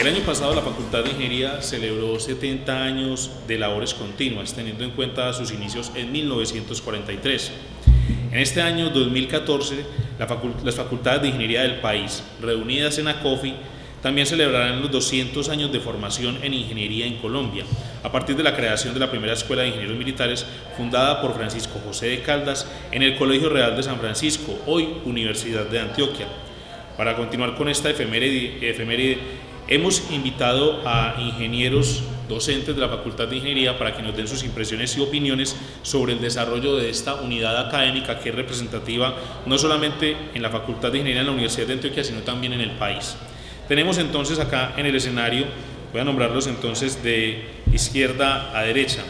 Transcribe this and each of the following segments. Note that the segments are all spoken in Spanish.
El año pasado la Facultad de Ingeniería celebró 70 años de labores continuas, teniendo en cuenta sus inicios en 1943. En este año 2014, las facultades de ingeniería del país, reunidas en ACOFI, también celebrarán los 200 años de formación en ingeniería en Colombia, a partir de la creación de la primera Escuela de Ingenieros Militares, fundada por Francisco José de Caldas en el Colegio Real de San Francisco, hoy Universidad de Antioquia. Para continuar con esta efeméride, hemos invitado a ingenieros docentes de la Facultad de Ingeniería para que nos den sus impresiones y opiniones sobre el desarrollo de esta unidad académica que es representativa no solamente en la Facultad de Ingeniería en la Universidad de Antioquia, sino también en el país. Tenemos entonces acá en el escenario, voy a nombrarlos entonces de izquierda a derecha,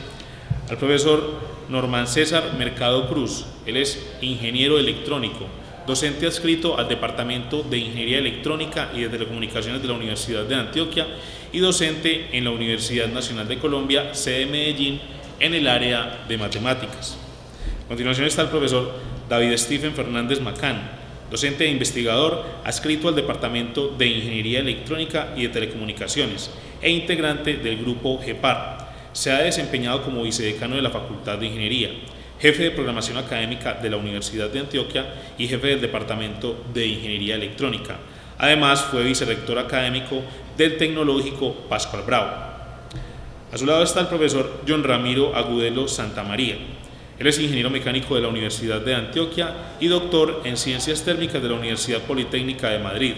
al profesor Norman César Mercado Cruz. Él es ingeniero electrónico, docente adscrito al Departamento de Ingeniería Electrónica y de Telecomunicaciones de la Universidad de Antioquia y docente en la Universidad Nacional de Colombia, sede Medellín, en el área de matemáticas. A continuación está el profesor David Stephen Fernández Macán, docente e investigador adscrito al Departamento de Ingeniería Electrónica y de Telecomunicaciones e integrante del grupo GEPAR. Se ha desempeñado como vicedecano de la Facultad de Ingeniería, jefe de programación académica de la Universidad de Antioquia y jefe del Departamento de Ingeniería Electrónica. Además, fue vicerrector académico del Tecnológico Pascual Bravo. A su lado está el profesor John Ramiro Agudelo Santamaría. Él es ingeniero mecánico de la Universidad de Antioquia y doctor en Ciencias Térmicas de la Universidad Politécnica de Madrid.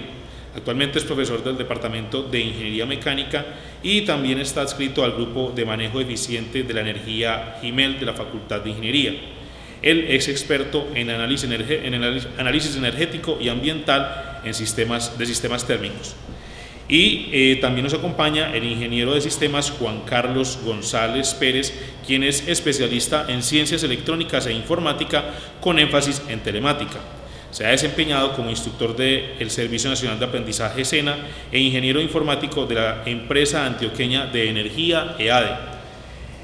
Actualmente es profesor del Departamento de Ingeniería Mecánica y también está adscrito al Grupo de Manejo Eficiente de la Energía GIMEL de la Facultad de Ingeniería. Él es experto en análisis energético y ambiental en sistemas térmicos. Y también nos acompaña el ingeniero de sistemas Juan Carlos González Pérez, quien es especialista en ciencias electrónicas e informática con énfasis en telemática. Se ha desempeñado como instructor del Servicio Nacional de Aprendizaje SENA e ingeniero informático de la empresa antioqueña de energía EADE.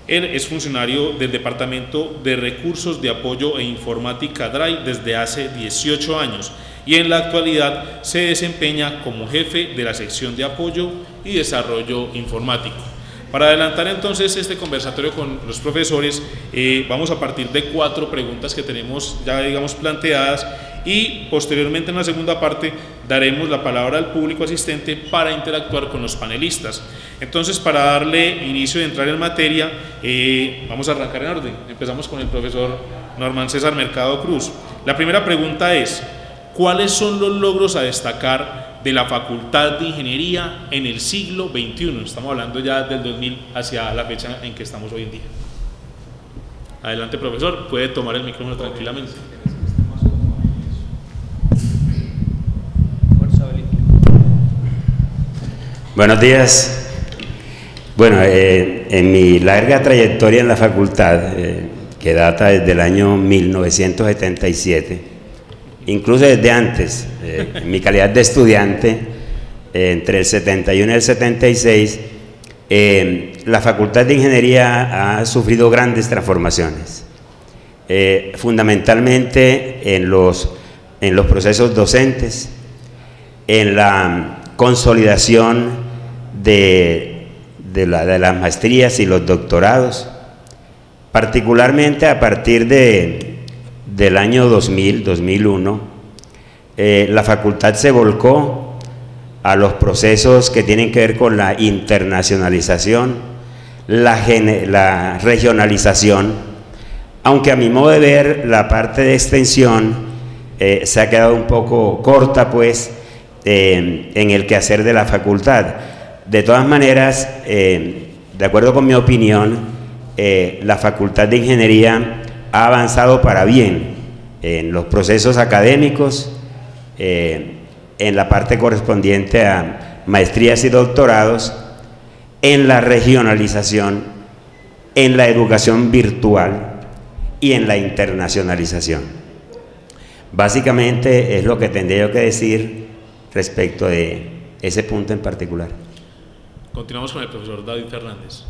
Él es funcionario del Departamento de Recursos de Apoyo e Informática DRAI desde hace 18 años y en la actualidad se desempeña como jefe de la sección de apoyo y desarrollo informático. Para adelantar entonces este conversatorio con los profesores, vamos a partir de 4 preguntas que tenemos ya planteadas y posteriormente en la segunda parte daremos la palabra al público asistente para interactuar con los panelistas. Entonces, para darle inicio y entrar en materia, vamos a arrancar en orden. Empezamos con el profesor Norman César Mercado Cruz. La primera pregunta es: ¿cuáles son los logros a destacar de la Facultad de Ingeniería en el siglo XXI? Estamos hablando ya del 2000 hacia la fecha en que estamos hoy en día. Adelante, profesor, puede tomar el micrófono tranquilamente. Buenos días. Bueno, en mi larga trayectoria en la facultad, que data desde el año 1977, incluso desde antes, en mi calidad de estudiante, entre el 71 y el 76, la Facultad de Ingeniería ha sufrido grandes transformaciones, fundamentalmente en los procesos docentes, en la consolidación de las maestrías y los doctorados, particularmente a partir del año 2000-2001, la facultad se volcó a los procesos que tienen que ver con la internacionalización, la regionalización, aunque a mi modo de ver la parte de extensión se ha quedado un poco corta, pues, en el quehacer de la facultad. De todas maneras, de acuerdo con mi opinión, la Facultad de Ingeniería ha avanzado para bien en los procesos académicos, en la parte correspondiente a maestrías y doctorados, en la regionalización, en la educación virtual y en la internacionalización. Básicamente es lo que tendría yo que decir respecto de ese punto en particular. Continuamos con el profesor David Fernández.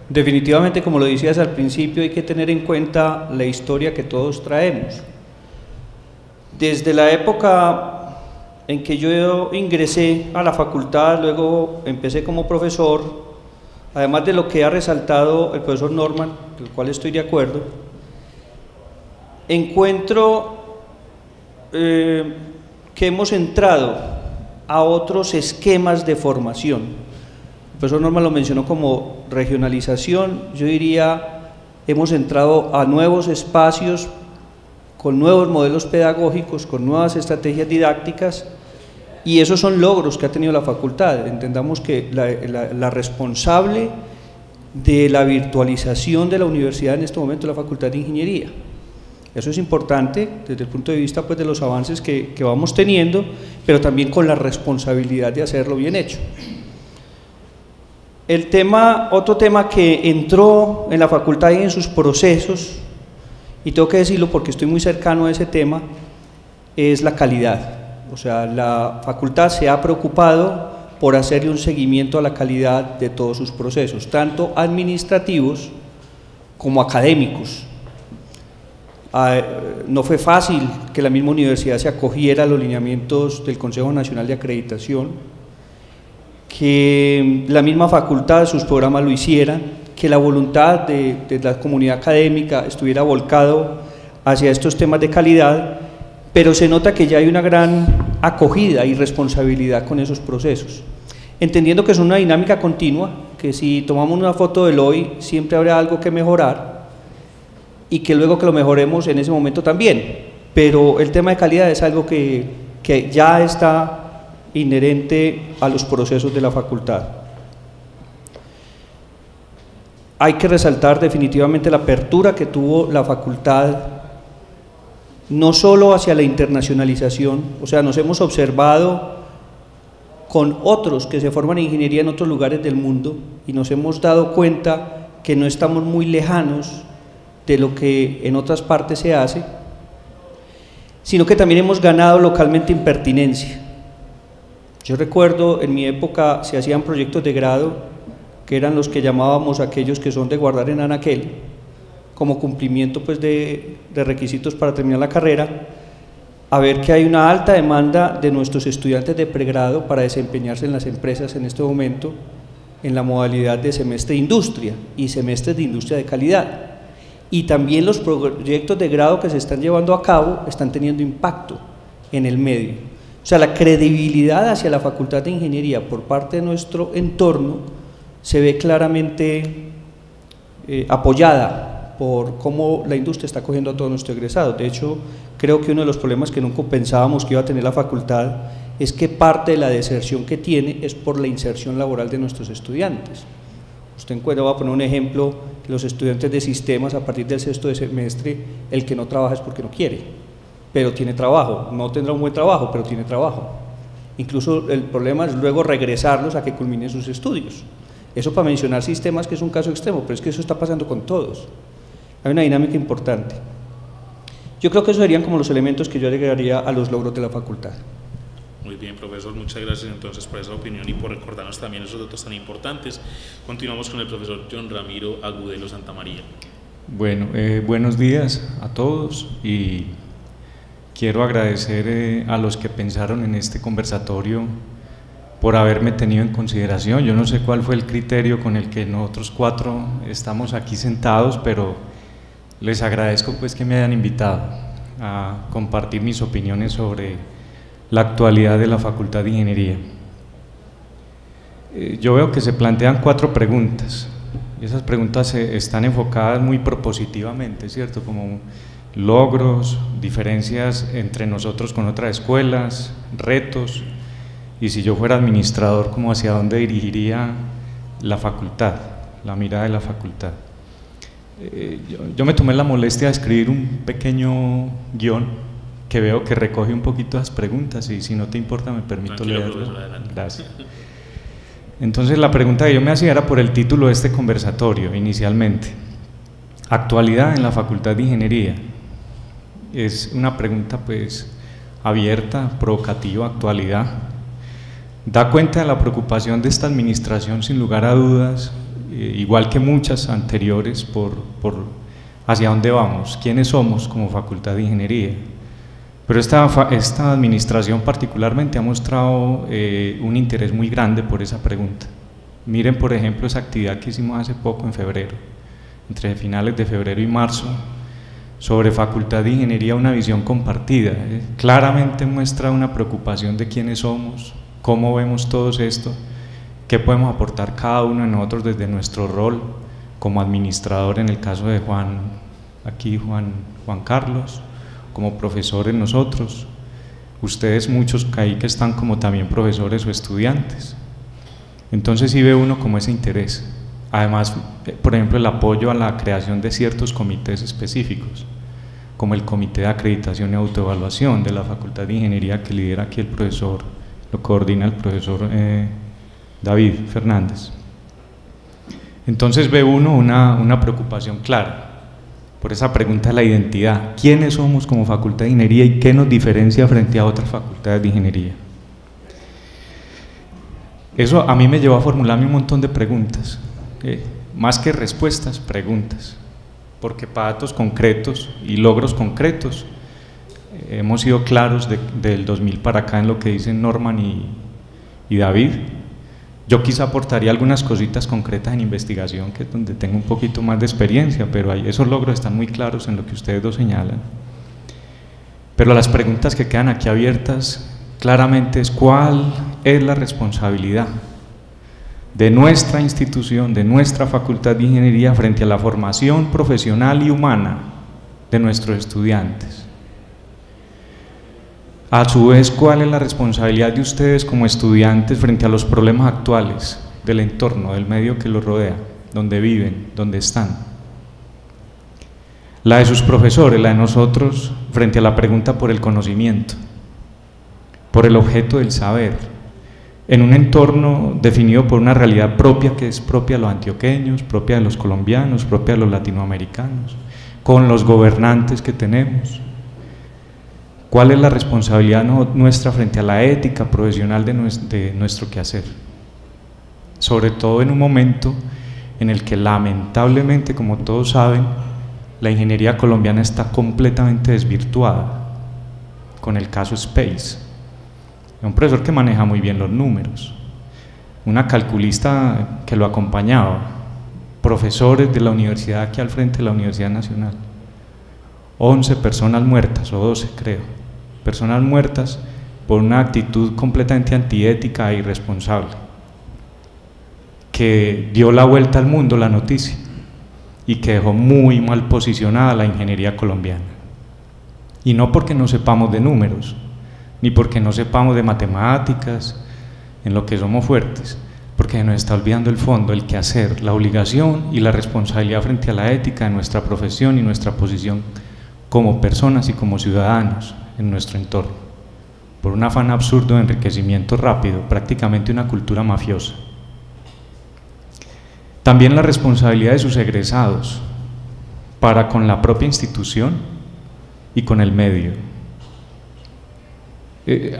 Definitivamente, como lo decías al principio, hay que tener en cuenta la historia que todos traemos. Desde la época en que yo ingresé a la facultad, luego empecé como profesor, además de lo que ha resaltado el profesor Norman, con el cual estoy de acuerdo, encuentro que hemos entrado a otros esquemas de formación. El profesor Norman lo mencionó como regionalización, yo diría hemos entrado a nuevos espacios con nuevos modelos pedagógicos, con nuevas estrategias didácticas, y esos son logros que ha tenido la facultad. Entendamos que la responsable de la virtualización de la universidad en este momento es la Facultad de Ingeniería. Eso es importante desde el punto de vista pues, de los avances que vamos teniendo, pero también con la responsabilidad de hacerlo bien hecho. Otro tema que entró en la facultad y en sus procesos, y tengo que decirlo porque estoy muy cercano a ese tema, es la calidad. O sea, la facultad se ha preocupado por hacerle un seguimiento a la calidad de todos sus procesos, tanto administrativos como académicos. No fue fácil que la misma universidad se acogiera a los lineamientos del Consejo Nacional de Acreditación, que la misma facultad, sus programas lo hicieran, que la voluntad de la comunidad académica estuviera volcado hacia estos temas de calidad, pero se nota que ya hay una gran acogida y responsabilidad con esos procesos, entendiendo que es una dinámica continua, que si tomamos una foto del hoy siempre habrá algo que mejorar y que luego que lo mejoremos en ese momento también, pero el tema de calidad es algo que ya está inherente a los procesos de la facultad. Hay que resaltar definitivamente la apertura que tuvo la facultad, no solo hacia la internacionalización, o sea, nos hemos observado con otros que se forman en ingeniería en otros lugares del mundo y nos hemos dado cuenta que no estamos muy lejanos de lo que en otras partes se hace, sino que también hemos ganado localmente en pertinencia. Yo recuerdo en mi época se hacían proyectos de grado que eran los que llamábamos aquellos que son de guardar en anaquel, como cumplimiento pues de requisitos para terminar la carrera, a ver que hay una alta demanda de nuestros estudiantes de pregrado para desempeñarse en las empresas en este momento en la modalidad de semestre de industria y semestres de industria de calidad, y también los proyectos de grado que se están llevando a cabo están teniendo impacto en el medio. O sea, la credibilidad hacia la Facultad de Ingeniería por parte de nuestro entorno se ve claramente apoyada por cómo la industria está cogiendo a todos nuestros egresados. De hecho, creo que uno de los problemas que nunca pensábamos que iba a tener la facultad es que parte de la deserción que tiene es por la inserción laboral de nuestros estudiantes. Usted encuentra, voy a poner un ejemplo, los estudiantes de sistemas a partir del sexto de semestre, el que no trabaja es porque no quiere, pero tiene trabajo, no tendrá un buen trabajo, pero tiene trabajo. Incluso el problema es luego regresarlos a que culminen sus estudios. Eso para mencionar sistemas, que es un caso extremo, pero es que eso está pasando con todos. Hay una dinámica importante. Yo creo que esos serían como los elementos que yo agregaría a los logros de la facultad. Muy bien, profesor, muchas gracias entonces por esa opinión y por recordarnos también esos datos tan importantes. Continuamos con el profesor John Ramiro Agudelo Santamaría. Bueno, buenos días a todos y quiero agradecer a los que pensaron en este conversatorio por haberme tenido en consideración. Yo no sé cuál fue el criterio con el que nosotros cuatro estamos aquí sentados, pero les agradezco pues que me hayan invitado a compartir mis opiniones sobre la actualidad de la Facultad de Ingeniería. Yo veo que se plantean 4 preguntas, y esas preguntas están enfocadas muy propositivamente, ¿cierto? Como logros, diferencias entre nosotros con otras escuelas, retos, y si yo fuera administrador, como hacia dónde dirigiría la facultad, la mirada de la facultad. Yo me tomé la molestia de escribir un pequeño guión que veo que recoge un poquito las preguntas y si no te importa me permito leerlo. Gracias. Entonces la pregunta que yo me hacía era por el título de este conversatorio inicialmente. Actualidad en la Facultad de Ingeniería. Es una pregunta pues abierta, provocativa, actualidad. Da cuenta de la preocupación de esta administración sin lugar a dudas, igual que muchas anteriores, por hacia dónde vamos, quiénes somos como Facultad de Ingeniería. Pero esta administración particularmente ha mostrado un interés muy grande por esa pregunta. Miren, por ejemplo, esa actividad que hicimos hace poco en febrero, entre finales de febrero y marzo, sobre Facultad de Ingeniería, una visión compartida. Claramente muestra una preocupación de quiénes somos, cómo vemos todo esto, qué podemos aportar cada uno de nosotros desde nuestro rol como administrador, en el caso de Juan Carlos, como profesores nosotros, ustedes muchos ahí que están como también profesores o estudiantes. Entonces sí ve uno como ese interés. Además, por ejemplo, el apoyo a la creación de ciertos comités específicos, como el Comité de Acreditación y Autoevaluación de la Facultad de Ingeniería, que lidera aquí el profesor, lo coordina el profesor David Fernández. Entonces ve uno una preocupación clara por esa pregunta de la identidad. ¿Quiénes somos como Facultad de Ingeniería y qué nos diferencia frente a otras facultades de ingeniería? Eso a mí me llevó a formularme un montón de preguntas, más que respuestas, preguntas, porque para datos concretos y logros concretos hemos sido claros del 2000 para acá en lo que dicen Norman y David. Yo quizá aportaría algunas cositas concretas en investigación, que es donde tengo un poquito más de experiencia, pero esos logros están muy claros en lo que ustedes dos señalan. Pero las preguntas que quedan aquí abiertas claramente es: ¿cuál es la responsabilidad de nuestra institución, de nuestra Facultad de Ingeniería frente a la formación profesional y humana de nuestros estudiantes? A su vez, ¿cuál es la responsabilidad de ustedes como estudiantes frente a los problemas actuales del entorno, del medio que los rodea, donde viven, donde están? La de sus profesores, la de nosotros, frente a la pregunta por el conocimiento, por el objeto del saber, en un entorno definido por una realidad propia, que es propia de los antioqueños, propia de los colombianos, propia de los latinoamericanos, con los gobernantes que tenemos. ¿Cuál es la responsabilidad nuestra frente a la ética profesional de nuestro quehacer? Sobre todo en un momento en el que lamentablemente, como todos saben, la ingeniería colombiana está completamente desvirtuada, con el caso Space. Un profesor que maneja muy bien los números, una calculista que lo acompañaba, profesores de la universidad aquí al frente de la Universidad Nacional, 11 personas muertas, o 12 creo, personas muertas por una actitud completamente antiética e irresponsable, que dio la vuelta al mundo la noticia y que dejó muy mal posicionada la ingeniería colombiana. Y no porque no sepamos de números, ni porque no sepamos de matemáticas, en lo que somos fuertes, porque nos está olvidando el fondo, el quehacer, la obligación y la responsabilidad frente a la ética de nuestra profesión y nuestra posición como personas y como ciudadanos en nuestro entorno, por un afán absurdo de enriquecimiento rápido, prácticamente una cultura mafiosa. También la responsabilidad de sus egresados para con la propia institución y con el medio.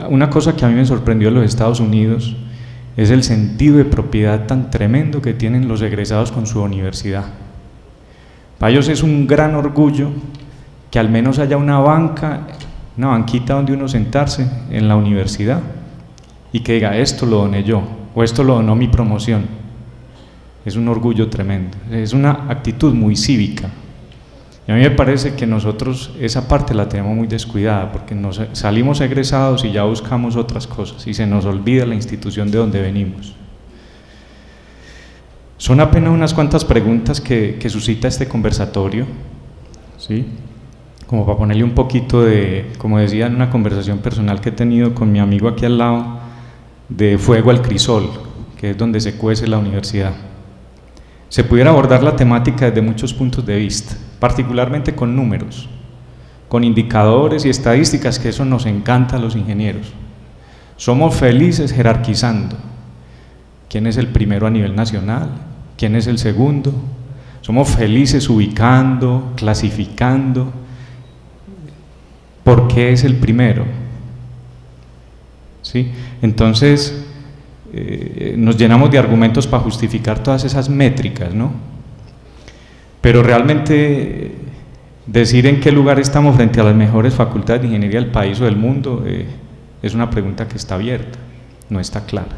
Una cosa que a mí me sorprendió en los Estados Unidos es el sentido de propiedad tan tremendo que tienen los egresados con su universidad. Para ellos es un gran orgullo que al menos haya una banquita donde uno sentarse en la universidad y que diga: esto lo doné yo, o esto lo donó mi promoción. Es un orgullo tremendo, es una actitud muy cívica. Y a mí me parece que nosotros esa parte la tenemos muy descuidada, porque nos salimos egresados y ya buscamos otras cosas y se nos olvida la institución de donde venimos. Son apenas unas cuantas preguntas que suscita este conversatorio, ¿sí? Como para ponerle un poquito de, como decía en una conversación personal que he tenido con mi amigo aquí al lado, de fuego al crisol, que es donde se cuece la universidad. Se pudiera abordar la temática desde muchos puntos de vista, particularmente con números, con indicadores y estadísticas, que eso nos encanta a los ingenieros. Somos felices jerarquizando. ¿Quién es el primero a nivel nacional? ¿Quién es el segundo? Somos felices ubicando, clasificando. ¿Por qué es el primero? ¿Sí? Entonces, nos llenamos de argumentos para justificar todas esas métricas, ¿no? Pero realmente decir en qué lugar estamos frente a las mejores facultades de ingeniería del país o del mundo es una pregunta que está abierta, no está clara.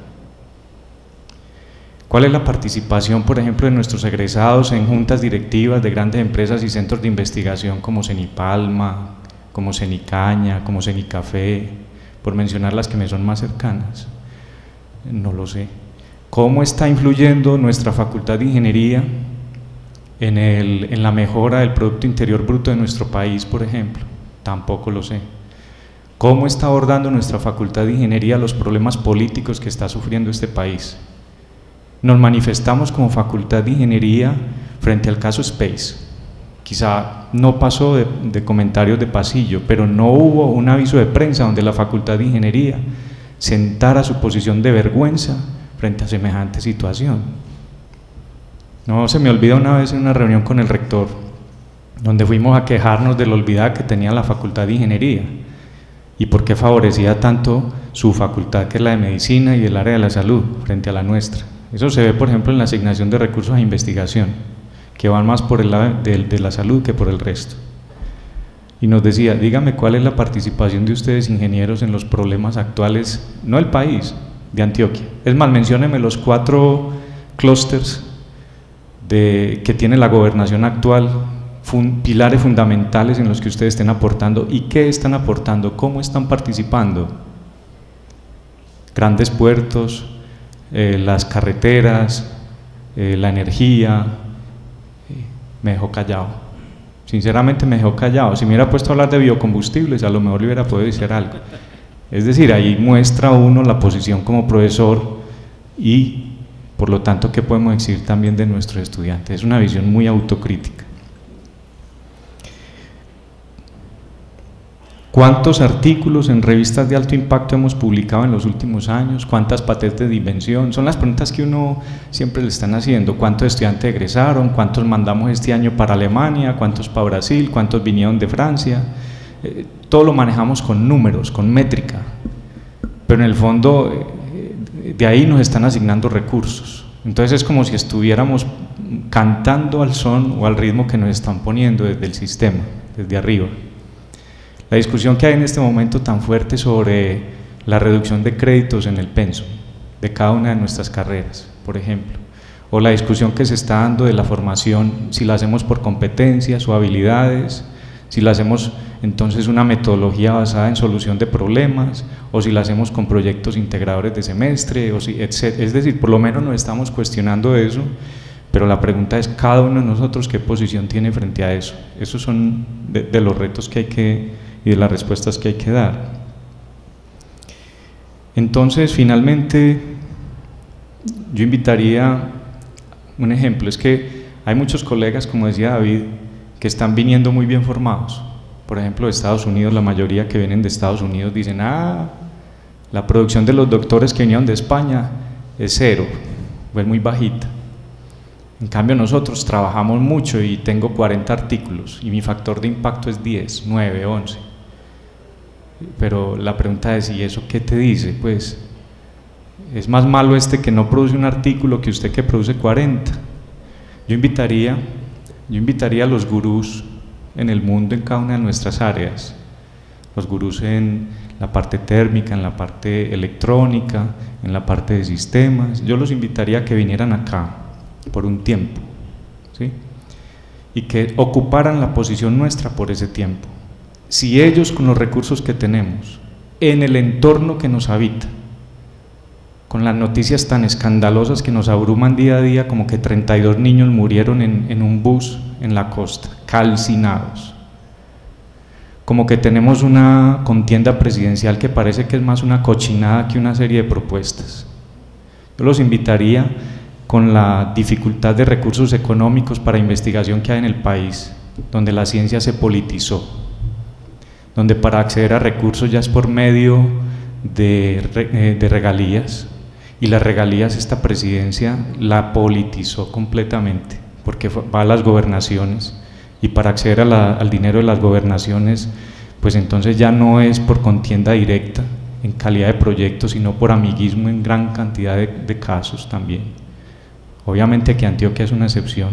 ¿Cuál es la participación, por ejemplo, de nuestros egresados en juntas directivas de grandes empresas y centros de investigación como Cenipalma, como Cenicaña, como Cenicafé, por mencionar las que me son más cercanas? No lo sé. ¿Cómo está influyendo nuestra facultad de ingeniería en la mejora del Producto Interior Bruto de nuestro país, por ejemplo? Tampoco lo sé. ¿Cómo está abordando nuestra facultad de ingeniería los problemas políticos que está sufriendo este país? Nos manifestamos como facultad de ingeniería frente al caso Space. Quizá no pasó de comentarios de pasillo, pero no hubo un aviso de prensa donde la facultad de ingeniería sentara su posición de vergüenza frente a semejante situación. No se me olvida una vez en una reunión con el rector, donde fuimos a quejarnos de la olvidada que tenía la facultad de ingeniería y por qué favorecía tanto su facultad, que es la de medicina y el área de la salud, frente a la nuestra. Eso se ve, por ejemplo, en la asignación de recursos a investigación, que van más por el lado de la salud que por el resto. Y nos decía, dígame cuál es la participación de ustedes ingenieros en los problemas actuales, no del país, de Antioquia. Es más, mencióneme los 4 clústeres que tiene la gobernación actual, pilares fundamentales en los que ustedes estén aportando y qué están aportando, cómo están participando. Grandes puertos, las carreteras, la energía. Me dejó callado, sinceramente me dejó callado. Si me hubiera puesto a hablar de biocombustibles, a lo mejor le hubiera podido decir algo. Es decir, ahí muestra uno la posición como profesor y por lo tanto qué podemos decir también de nuestros estudiantes. Es una visión muy autocrítica. ¿Cuántos artículos en revistas de alto impacto hemos publicado en los últimos años? ¿Cuántas patentes de invención? Son las preguntas que uno siempre le están haciendo. ¿Cuántos estudiantes egresaron? ¿Cuántos mandamos este año para Alemania? ¿Cuántos para Brasil? ¿Cuántos vinieron de Francia? Todo lo manejamos con números, con métrica, pero en el fondo de ahí nos están asignando recursos. Entonces es como si estuviéramos cantando al son o al ritmo que nos están poniendo desde el sistema, desde arriba. La discusión que hay en este momento tan fuerte sobre la reducción de créditos en el pensum de cada una de nuestras carreras, por ejemplo, o la discusión que se está dando de la formación, si la hacemos por competencias o habilidades, si la hacemos entonces una metodología basada en solución de problemas, o si la hacemos con proyectos integradores de semestre, o si, etc. Es decir, por lo menos nos estamos cuestionando eso, pero la pregunta es cada uno de nosotros qué posición tiene frente a eso. Esos son de los retos que hay que, y de las respuestas que hay que dar. Entonces, finalmente, yo invitaría, un ejemplo, es que hay muchos colegas, como decía David, que están viniendo muy bien formados. Por ejemplo, de Estados Unidos, la mayoría que vienen de Estados Unidos dicen, la producción de los doctores que vinieron de España es 0, o es muy bajita. En cambio nosotros trabajamos mucho y tengo 40 artículos y mi factor de impacto es 10, 9, 11. Pero la pregunta es, ¿y eso qué te dice? Pues es más malo este que no produce un artículo que usted que produce 40. Yo invitaría a los gurús en el mundo en cada una de nuestras áreas, los gurús en la parte térmica, en la parte electrónica, en la parte de sistemas, yo los invitaría a que vinieran acá por un tiempo, ¿sí? Y que ocuparan la posición nuestra por ese tiempo. Si ellos, con los recursos que tenemos, en el entorno que nos habita, con las noticias tan escandalosas que nos abruman día a día, como que 32 niños murieron en un bus en la costa, calcinados, como que tenemos una contienda presidencial que parece que es más una cochinada que una serie de propuestas. Yo los invitaría, con la dificultad de recursos económicos para investigación que hay en el país, donde la ciencia se politizó, donde para acceder a recursos ya es por medio de regalías, y las regalías esta presidencia la politizó completamente, porque va a las gobernaciones, y para acceder al dinero de las gobernaciones, pues entonces ya no es por contienda directa en calidad de proyectos, sino por amiguismo en gran cantidad de casos también. Obviamente que Antioquia es una excepción,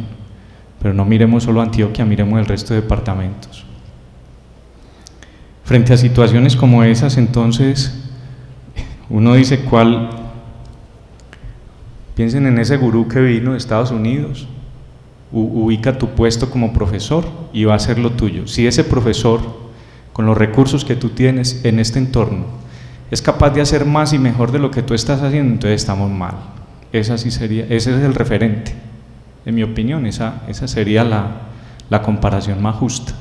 pero no miremos solo Antioquia, miremos el resto de departamentos. Frente a situaciones como esas, entonces, uno dice piensen en ese gurú que vino de Estados Unidos, ubica tu puesto como profesor y va a ser lo tuyo. Si ese profesor, con los recursos que tú tienes en este entorno, es capaz de hacer más y mejor de lo que tú estás haciendo, entonces estamos mal. Ese es el referente. En mi opinión, esa sería la comparación más justa.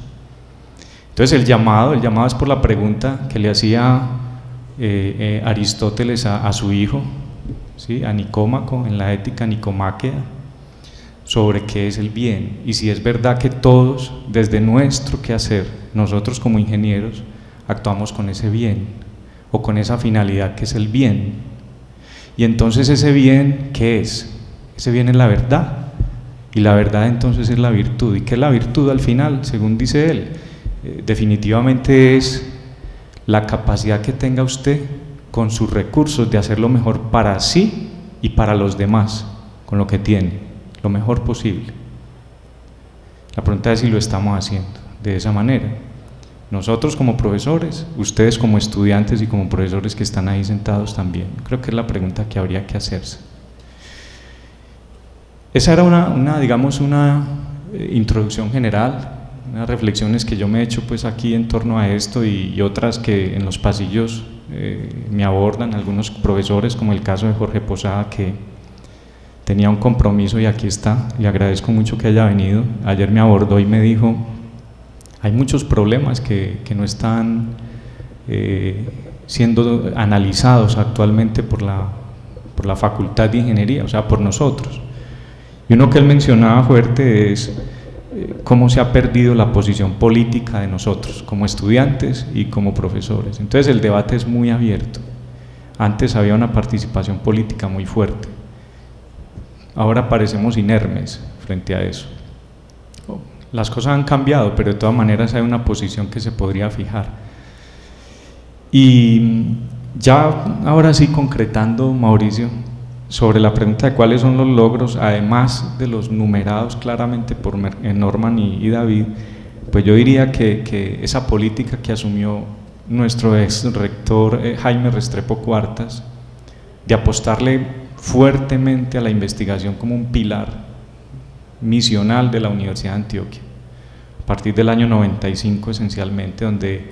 Entonces el llamado es por la pregunta que le hacía Aristóteles a su hijo, ¿sí? A Nicómaco, en la Ética Nicomáquea, sobre qué es el bien, y si es verdad que todos, desde nuestro quehacer, nosotros como ingenieros, actuamos con ese bien, o con esa finalidad que es el bien. Y entonces ese bien, ¿qué es? Ese bien es la verdad, y la verdad entonces es la virtud. ¿Y qué es la virtud al final? Según dice él, definitivamente es la capacidad que tenga usted con sus recursos de hacer lo mejor para sí y para los demás, con lo que tiene, lo mejor posible. La pregunta es si lo estamos haciendo de esa manera. Nosotros como profesores, ustedes como estudiantes y como profesores que están ahí sentados también. Creo que es la pregunta que habría que hacerse. Esa era digamos, una introducción general, unas reflexiones que yo me he hecho pues aquí en torno a esto y otras que en los pasillos me abordan algunos profesores, como el caso de Jorge Posada, que tenía un compromiso y aquí está. Le agradezco mucho que haya venido. Ayer me abordó y me dijo: hay muchos problemas que no están siendo analizados actualmente por la Facultad de Ingeniería, o sea, por nosotros. Y uno que él mencionaba fuerte es cómo se ha perdido la posición política de nosotros como estudiantes y como profesores. Entonces el debate es muy abierto. Antes había una participación política muy fuerte, ahora parecemos inermes frente a eso. Las cosas han cambiado, pero de todas maneras hay una posición que se podría fijar. Y ya ahora sí, concretando, Mauricio, sobre la pregunta de cuáles son los logros, además de los numerados claramente por Norman y David, pues yo diría que esa política que asumió nuestro ex rector Jaime Restrepo Cuartas, de apostarle fuertemente a la investigación como un pilar misional de la Universidad de Antioquia, a partir del año 95 esencialmente, donde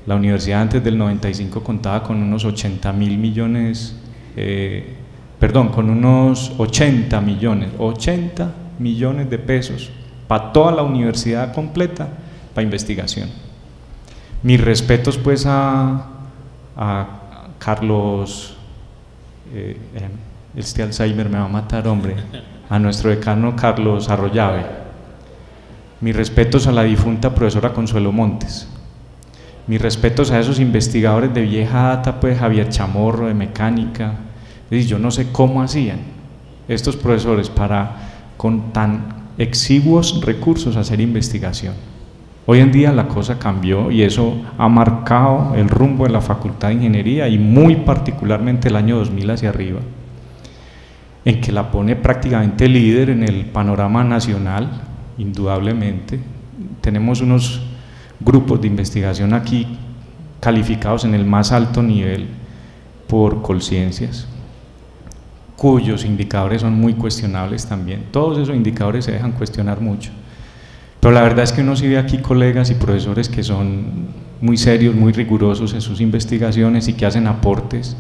la universidad antes del 95 contaba con unos 80 millones de pesos para toda la universidad completa para investigación. Mis respetos pues a Carlos, este Alzheimer me va a matar, hombre, a nuestro decano Carlos Arroyave. Mis respetos a la difunta profesora Consuelo Montes. Mis respetos a esos investigadores de vieja data, pues Javier Chamorro de mecánica. Yo no sé cómo hacían estos profesores para, con tan exiguos recursos, hacer investigación. Hoy en día la cosa cambió y eso ha marcado el rumbo de la Facultad de Ingeniería, y muy particularmente el año 2000 hacia arriba, en que la pone prácticamente líder en el panorama nacional, indudablemente. Tenemos unos grupos de investigación aquí calificados en el más alto nivel por Colciencias, cuyos indicadores son muy cuestionables también. Todos esos indicadores se dejan cuestionar mucho, pero la verdad es que uno sí ve aquí colegas y profesores que son muy serios, muy rigurosos en sus investigaciones y que hacen aportes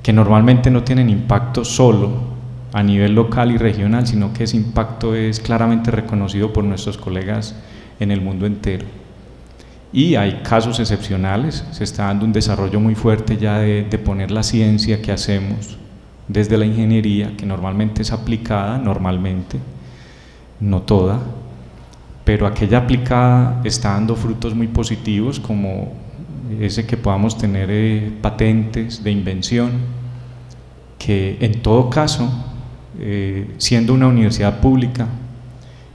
que normalmente no tienen impacto solo a nivel local y regional, sino que ese impacto es claramente reconocido por nuestros colegas en el mundo entero. Y hay casos excepcionales, se está dando un desarrollo muy fuerte ya de poner la ciencia que hacemos desde la ingeniería, que normalmente es aplicada, no toda, pero aquella aplicada está dando frutos muy positivos, como ese que podamos tener patentes de invención, que en todo caso, siendo una universidad pública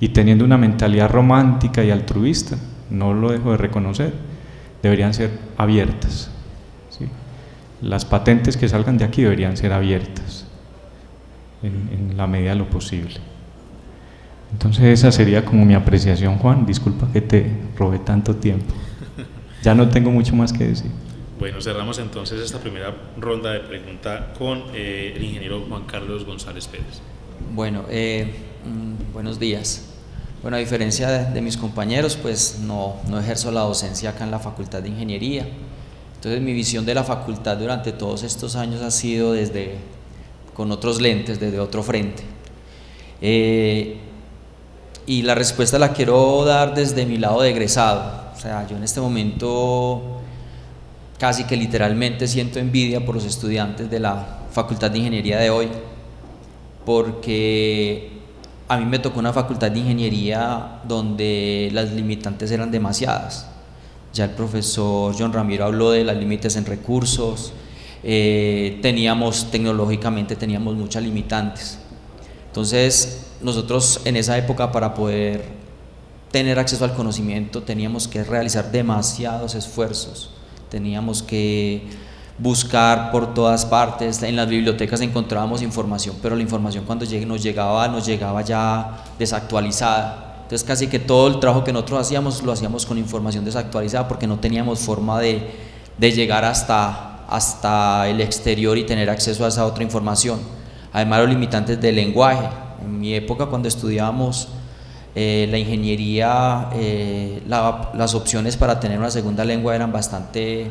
y teniendo una mentalidad romántica y altruista, no lo dejo de reconocer, deberían ser abiertas, ¿sí? Las patentes que salgan de aquí deberían ser abiertas en la medida de lo posible. Entonces esa sería como mi apreciación, Juan. Disculpa que te robé tanto tiempo. Ya no tengo mucho más que decir. Bueno, cerramos entonces esta primera ronda de preguntas con el ingeniero Juan Carlos González Pérez. Bueno, buenos días. Bueno, a diferencia de mis compañeros, pues no ejerzo la docencia acá en la Facultad de Ingeniería. Entonces mi visión de la facultad durante todos estos años ha sido con otros lentes, desde otro frente. Y la respuesta la quiero dar desde mi lado de egresado. O sea, yo en este momento casi que literalmente siento envidia por los estudiantes de la Facultad de Ingeniería de hoy, porque a mí me tocó una Facultad de Ingeniería donde las limitantes eran demasiadas. Ya el profesor John Ramiro habló de los límites en recursos, tecnológicamente teníamos muchas limitantes. Entonces nosotros en esa época, para poder tener acceso al conocimiento, teníamos que realizar demasiados esfuerzos, teníamos que buscar por todas partes. En las bibliotecas encontrábamos información, pero la información cuando nos llegaba ya desactualizada. Entonces casi que todo el trabajo que nosotros hacíamos lo hacíamos con información desactualizada, porque no teníamos forma de llegar hasta el exterior y tener acceso a esa otra información. Además, los limitantes del lenguaje. En mi época, cuando estudiábamos la ingeniería, las opciones para tener una segunda lengua eran bastante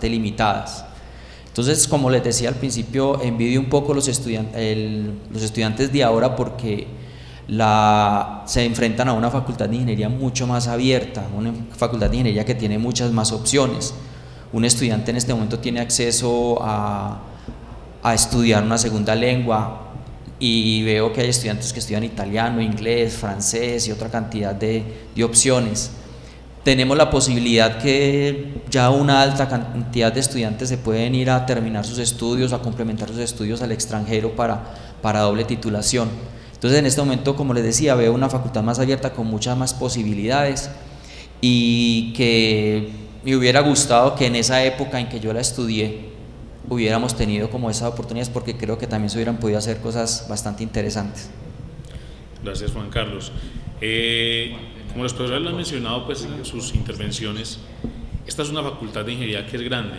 limitadas. Entonces, como les decía al principio, envidio un poco los estudiantes de ahora, porque se enfrentan a una facultad de ingeniería mucho más abierta, una facultad de ingeniería que tiene muchas más opciones. Un estudiante en este momento tiene acceso a estudiar una segunda lengua, y veo que hay estudiantes que estudian italiano, inglés, francés y otra cantidad de opciones. Tenemos la posibilidad que ya una alta cantidad de estudiantes se pueden ir a terminar sus estudios, a complementar sus estudios al extranjero para doble titulación. Entonces, en este momento, como les decía, veo una facultad más abierta con muchas más posibilidades, y que me hubiera gustado que en esa época en que yo la estudié hubiéramos tenido como esas oportunidades, porque creo que también se hubieran podido hacer cosas bastante interesantes. Gracias, Juan Carlos. Como los profesores lo han mencionado pues, en sus intervenciones, esta es una facultad de ingeniería que es grande,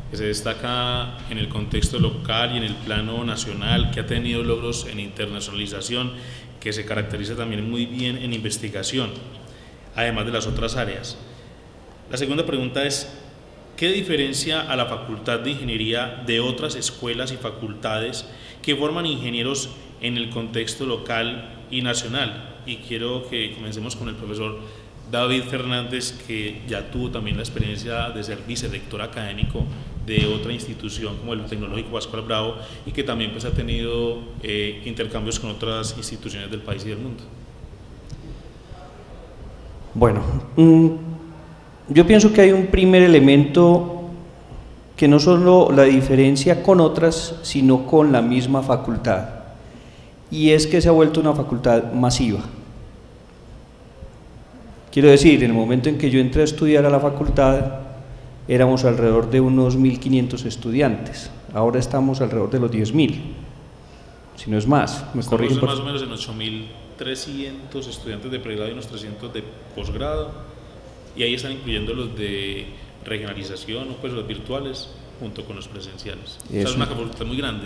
que se destaca en el contexto local y en el plano nacional, que ha tenido logros en internacionalización, que se caracteriza también muy bien en investigación, además de las otras áreas. La segunda pregunta es: ¿qué diferencia a la Facultad de Ingeniería de otras escuelas y facultades que forman ingenieros en el contexto local y nacional? Y quiero que comencemos con el profesor David Fernández, que ya tuvo también la experiencia de ser vicerrector académico de otra institución como el Tecnológico Pascual Bravo, y que también pues, ha tenido intercambios con otras instituciones del país y del mundo. Bueno, yo pienso que hay un primer elemento que no solo la diferencia con otras, sino con la misma facultad, y es que se ha vuelto una facultad masiva. Quiero decir, en el momento en que yo entré a estudiar a la facultad, éramos alrededor de unos 1.500 estudiantes, ahora estamos alrededor de los 10.000, si no es más. Me corrigen más o menos en 8.300 estudiantes de pregrado y unos 300 de posgrado, y ahí están incluyendo los de regionalización o pues los virtuales junto con los presenciales. O sea, es una facultad muy grande.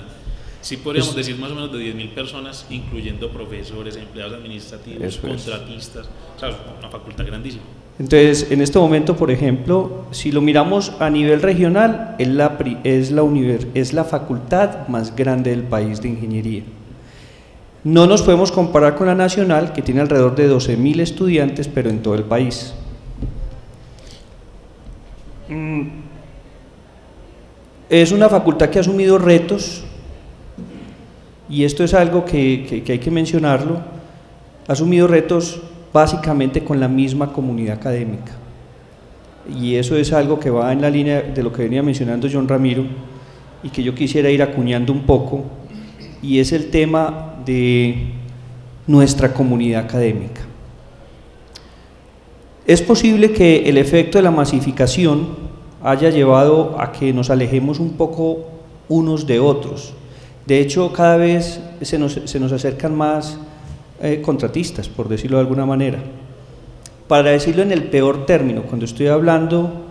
Sí podríamos decir más o menos de 10.000 personas, incluyendo profesores, empleados administrativos, contratistas. O sea, una facultad grandísima. Entonces, en este momento, por ejemplo, si lo miramos a nivel regional, es la facultad más grande del país de ingeniería. No nos podemos comparar con la nacional, que tiene alrededor de 12.000 estudiantes, pero en todo el país. Es una facultad que ha asumido retos, y esto es algo que hay que mencionarlo. Ha asumido retos básicamente con la misma comunidad académica, y eso es algo que va en la línea de lo que venía mencionando John Ramiro, y que yo quisiera ir acuñando un poco, y es el tema de nuestra comunidad académica. Es posible que el efecto de la masificación haya llevado a que nos alejemos un poco unos de otros. De hecho, cada vez se nos acercan más contratistas, por decirlo de alguna manera. Para decirlo en el peor término, cuando estoy hablando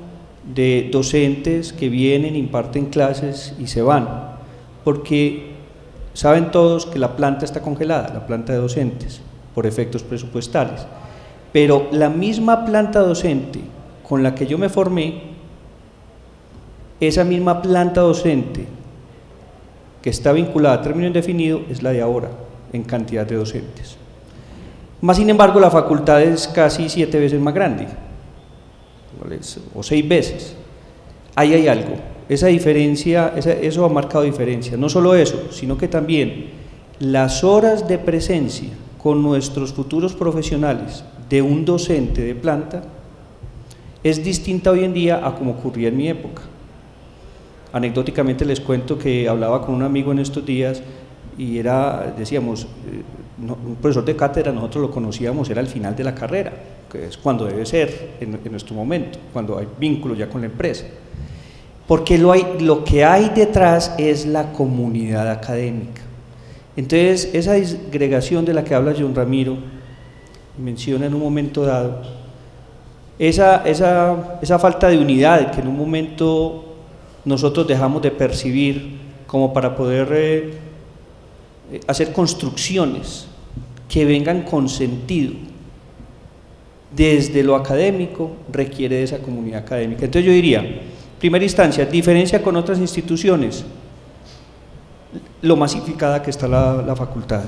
de docentes que vienen, imparten clases y se van, porque saben todos que la planta está congelada, la planta de docentes, por efectos presupuestales, pero la misma planta docente con la que yo me formé, esa misma planta docente que está vinculada a término indefinido es la de ahora, en cantidad de docentes. Más sin embargo, la facultad es casi 7 veces más grande, o 6 veces. Ahí hay algo, esa diferencia, eso ha marcado diferencia. No solo eso, sino que también las horas de presencia con nuestros futuros profesionales de un docente de planta es distinta hoy en día a como ocurría en mi época. Anecdóticamente les cuento que hablaba con un amigo en estos días y decíamos, un profesor de cátedra nosotros lo conocíamos, era al final de la carrera, que es cuando debe ser en nuestro momento, cuando hay vínculo ya con la empresa, porque lo que hay detrás es la comunidad académica. Entonces esa disgregación de la que habla John Ramiro, menciona en un momento dado, esa falta de unidad que en un momento nosotros dejamos de percibir como para poder hacer construcciones que vengan con sentido desde lo académico, requiere de esa comunidad académica. Entonces yo diría, en primera instancia, diferencia con otras instituciones, lo masificada que está la facultad.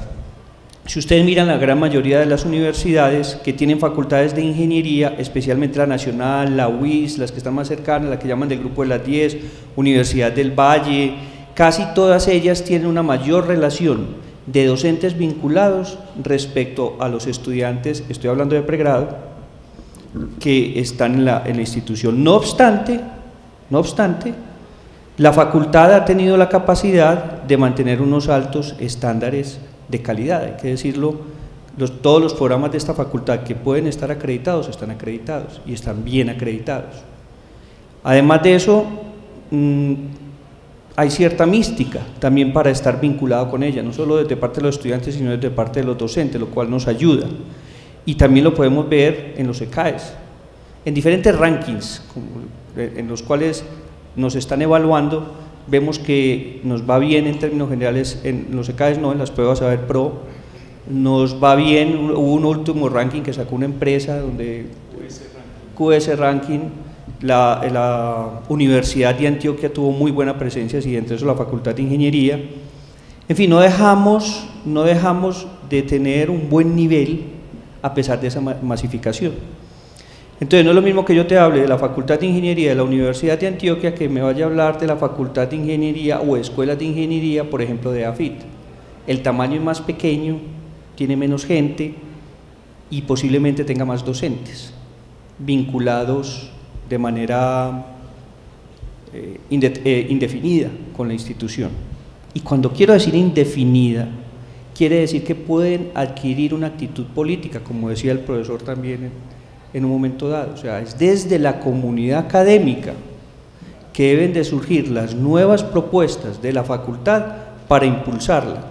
Si ustedes miran la gran mayoría de las universidades que tienen facultades de ingeniería, especialmente la Nacional, la UIS, las que están más cercanas, la que llaman del grupo de las 10, Universidad del Valle, casi todas ellas tienen una mayor relación de docentes vinculados respecto a los estudiantes, estoy hablando de pregrado, que están en la institución. No obstante, la facultad ha tenido la capacidad de mantener unos altos estándares de calidad, hay que decirlo, todos los programas de esta facultad que pueden estar acreditados, están acreditados y están bien acreditados. Además de eso, hay cierta mística también para estar vinculado con ella, no solo desde parte de los estudiantes, sino desde parte de los docentes, lo cual nos ayuda. Y también lo podemos ver en los ECAES, en diferentes rankings en los cuales nos están evaluando, vemos que nos va bien en términos generales, en los ECAES no, en las pruebas Saber Pro, nos va bien. Hubo un último ranking que sacó una empresa, donde QS Ranking, la Universidad de Antioquia tuvo muy buena presencia, y entre eso la Facultad de Ingeniería. En fin, no dejamos de tener un buen nivel a pesar de esa masificación. Entonces no es lo mismo que yo te hable de la Facultad de Ingeniería de la Universidad de Antioquia que me vaya a hablar de la Facultad de Ingeniería o escuelas de ingeniería, por ejemplo, de AFIT. El tamaño es más pequeño, tiene menos gente y posiblemente tenga más docentes vinculados de manera indefinida con la institución. Y cuando quiero decir indefinida, quiere decir que pueden adquirir una actitud política, como decía el profesor también en un momento dado. O sea, es desde la comunidad académica que deben de surgir las nuevas propuestas de la facultad para impulsarla.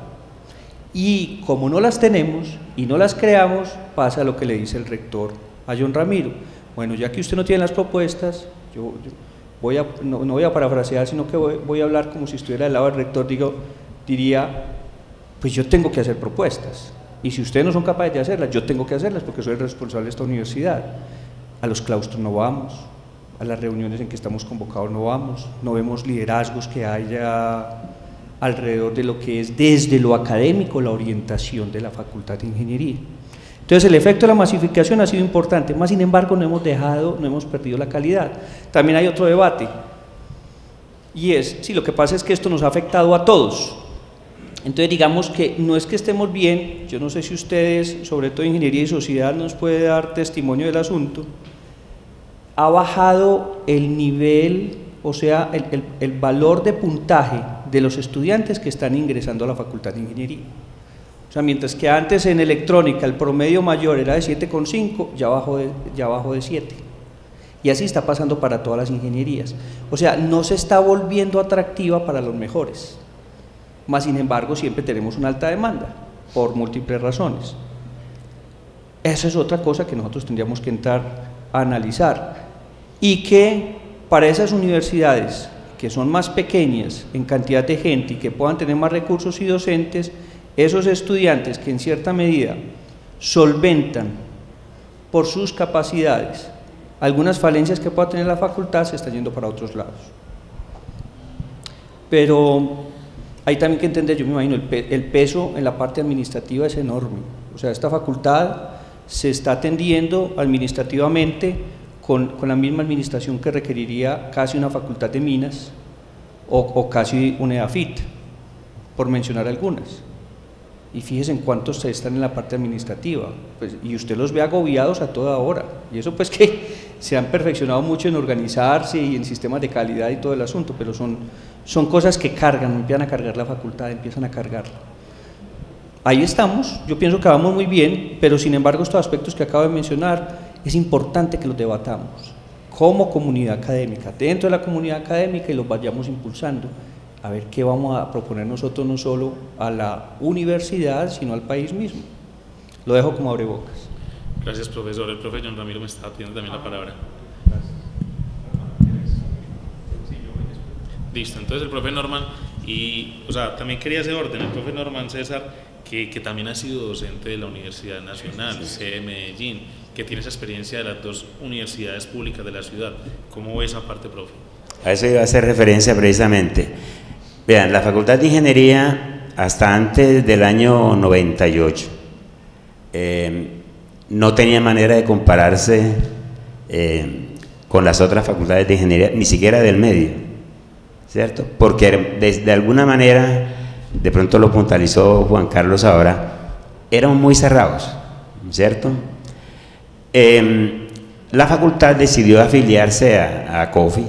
Y como no las tenemos y no las creamos, pasa lo que le dice el rector a John Ramiro. Bueno, ya que usted no tiene las propuestas, yo no voy a parafrasear, sino que voy a hablar como si estuviera del lado del rector, diría, pues yo tengo que hacer propuestas. Y si ustedes no son capaces de hacerlas, yo tengo que hacerlas porque soy el responsable de esta universidad. A los claustros no vamos, a las reuniones en que estamos convocados no vamos, no vemos liderazgos que haya alrededor de lo que es desde lo académico la orientación de la Facultad de Ingeniería. Entonces el efecto de la masificación ha sido importante, más sin embargo no hemos perdido la calidad. También hay otro debate, y es, sí, lo que pasa es que esto nos ha afectado a todos. Entonces digamos que no es que estemos bien, yo no sé si ustedes, sobre todo Ingeniería y Sociedad, nos puede dar testimonio del asunto. Ha bajado el nivel, o sea, el valor de puntaje de los estudiantes que están ingresando a la Facultad de Ingeniería. O sea, mientras que antes en electrónica el promedio mayor era de 7,5, ya bajó de 7. Y así está pasando para todas las ingenierías. O sea, no se está volviendo atractiva para los mejores. Más sin embargo, siempre tenemos una alta demanda, por múltiples razones. Esa es otra cosa que nosotros tendríamos que entrar a analizar, y que para esas universidades que son más pequeñas en cantidad de gente y que puedan tener más recursos y docentes, esos estudiantes que en cierta medida solventan por sus capacidades algunas falencias que pueda tener la facultad, se están yendo para otros lados. Pero hay también que entender, yo me imagino, el peso en la parte administrativa es enorme. O sea, esta facultad se está atendiendo administrativamente con la misma administración que requeriría casi una facultad de minas o casi una EAFIT, por mencionar algunas. Y fíjese en cuántos están en la parte administrativa, pues, y usted los ve agobiados a toda hora, y eso pues que se han perfeccionado mucho en organizarse y en sistemas de calidad y todo el asunto, pero son cosas que cargan, empiezan a cargar la facultad, empiezan a cargarla. Ahí estamos, yo pienso que vamos muy bien, pero sin embargo estos aspectos que acabo de mencionar es importante que los debatamos como comunidad académica, dentro de la comunidad académica, y los vayamos impulsando, a ver qué vamos a proponer nosotros, no solo a la universidad, sino al país mismo. Lo dejo como abrebocas. Gracias, profesor. El profe John Ramiro me está pidiendo también la palabra. Listo, entonces el profe Norman, y o sea, también quería hacer orden, el profe Norman César, que también ha sido docente de la Universidad Nacional, sede de Medellín, que tiene esa experiencia de las dos universidades públicas de la ciudad. ¿Cómo ve esa parte, profe? A eso iba a hacer referencia precisamente. Vean, la Facultad de Ingeniería, hasta antes del año 98, no tenía manera de compararse con las otras facultades de ingeniería, ni siquiera del medio, ¿cierto? Porque de alguna manera, de pronto lo puntualizó Juan Carlos ahora, éramos muy cerrados, ¿cierto? La facultad decidió afiliarse a COFI,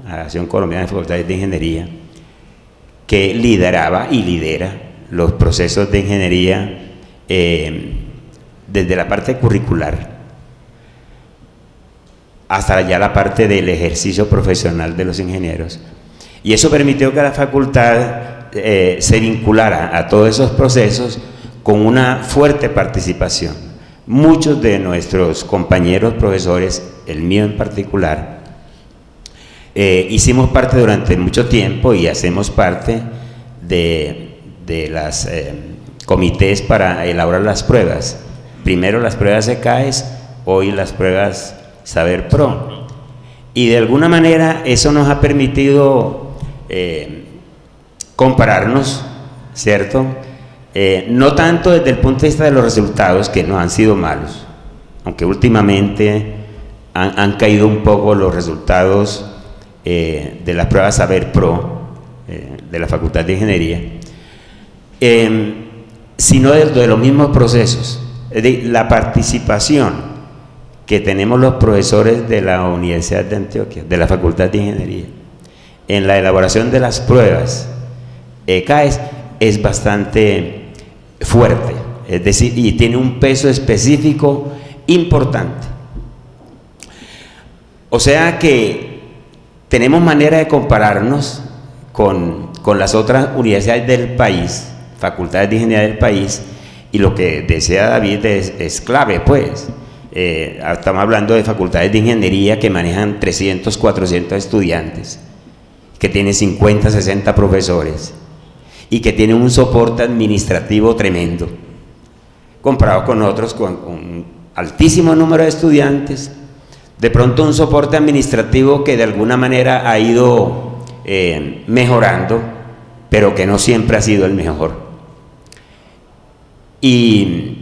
a Acción Colombiana de Facultades de Ingeniería, que lideraba y lidera los procesos de ingeniería desde la parte curricular hasta ya la parte del ejercicio profesional de los ingenieros, y eso permitió que la facultad se vinculara a todos esos procesos con una fuerte participación. Muchos de nuestros compañeros profesores, el mío en particular, hicimos parte durante mucho tiempo y hacemos parte de las comités para elaborar las pruebas. Primero las pruebas ECAES, hoy las pruebas Saber Pro. Y de alguna manera eso nos ha permitido compararnos, ¿cierto? No tanto desde el punto de vista de los resultados, que no han sido malos, aunque últimamente han caído un poco los resultados de las pruebas Saber Pro de la Facultad de Ingeniería, sino de los mismos procesos, es decir, la participación que tenemos los profesores de la Universidad de Antioquia, de la Facultad de Ingeniería, en la elaboración de las pruebas ECAES es bastante fuerte, es decir, y tiene un peso específico importante. O sea que tenemos manera de compararnos con las otras universidades del país, facultades de ingeniería del país, y lo que decía David es clave, pues. Estamos hablando de facultades de ingeniería que manejan 300, 400 estudiantes, que tienen 50, 60 profesores y que tienen un soporte administrativo tremendo, comparado con otros con un altísimo número de estudiantes, de pronto un soporte administrativo que de alguna manera ha ido mejorando, pero que no siempre ha sido el mejor, y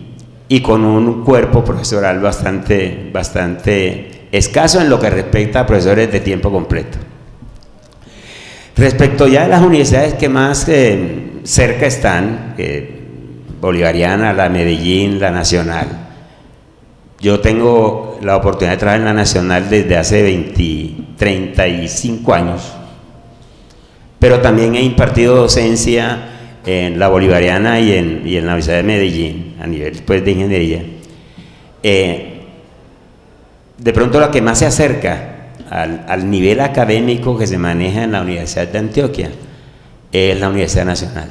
con un cuerpo profesoral bastante escaso en lo que respecta a profesores de tiempo completo. Respecto ya a las universidades que más cerca están, Bolivariana, la Medellín, la Nacional, yo tengo la oportunidad de trabajar en la Nacional desde hace 35 años, pero también he impartido docencia en la Bolivariana y en la Universidad de Medellín, a nivel pues, de ingeniería. De pronto la que más se acerca al nivel académico que se maneja en la Universidad de Antioquia es la Universidad Nacional.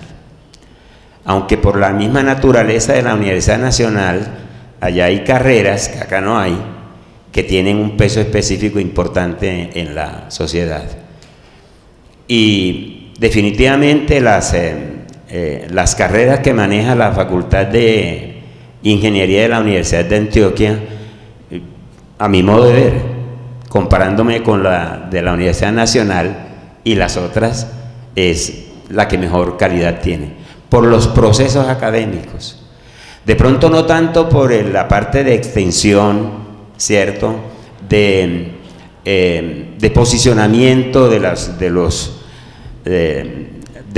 Aunque por la misma naturaleza de la Universidad Nacional allá hay carreras que acá no hay, que tienen un peso específico importante en la sociedad. Y definitivamente las carreras que maneja la Facultad de Ingeniería de la Universidad de Antioquia, a mi modo de ver, comparándome con la de la Universidad Nacional y las otras, es la que mejor calidad tiene, por los procesos académicos. De pronto no tanto por la parte de extensión, ¿cierto?, de posicionamiento de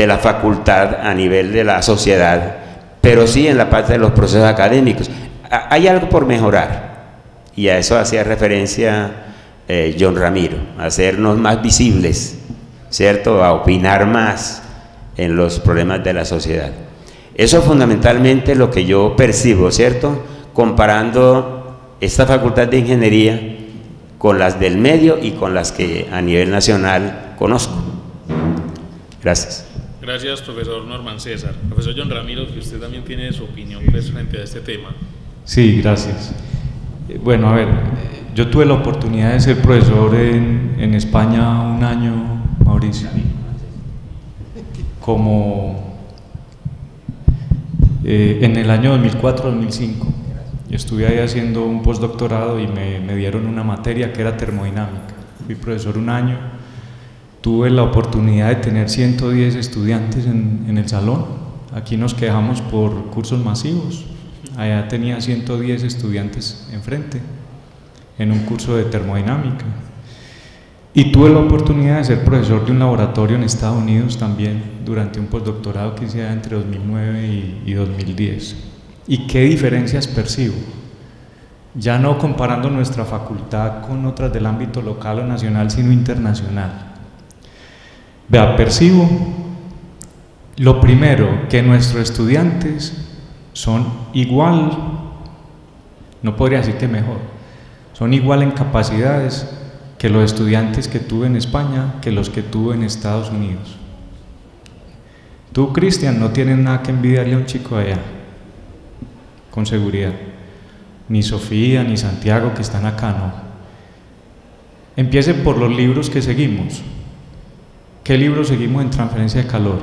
la facultad a nivel de la sociedad, pero sí en la parte de los procesos académicos. Hay algo por mejorar, y a eso hacía referencia John Ramiro, a hacernos más visibles, ¿cierto?, a opinar más en los problemas de la sociedad. Eso es fundamentalmente lo que yo percibo, ¿cierto?, comparando esta Facultad de Ingeniería con las del medio y con las que a nivel nacional conozco. Gracias. Gracias, profesor Norman César. Profesor John Ramiro, que usted también tiene su opinión pues, frente a este tema. Sí, gracias. Bueno, a ver, yo tuve la oportunidad de ser profesor en España un año, Mauricio, como en el año 2004-2005. Estuve ahí haciendo un postdoctorado y me dieron una materia que era termodinámica. Fui profesor un año. Tuve la oportunidad de tener 110 estudiantes en el salón. Aquí nos quedamos por cursos masivos. Allá tenía 110 estudiantes enfrente en un curso de termodinámica. Y tuve la oportunidad de ser profesor de un laboratorio en Estados Unidos también durante un postdoctorado que hice entre 2009 y 2010. ¿Y qué diferencias percibo? Ya no comparando nuestra facultad con otras del ámbito local o nacional, sino internacional. Vea, percibo lo primero, que nuestros estudiantes son igual, no podría decir que mejor, son igual en capacidades que los estudiantes que tuve en España, que los que tuve en Estados Unidos. Tú, Cristian, no tienes nada que envidiarle a un chico de allá, con seguridad. Ni Sofía, ni Santiago, que están acá, no. Empiece por los libros que seguimos. ¿Qué libros seguimos en transferencia de calor?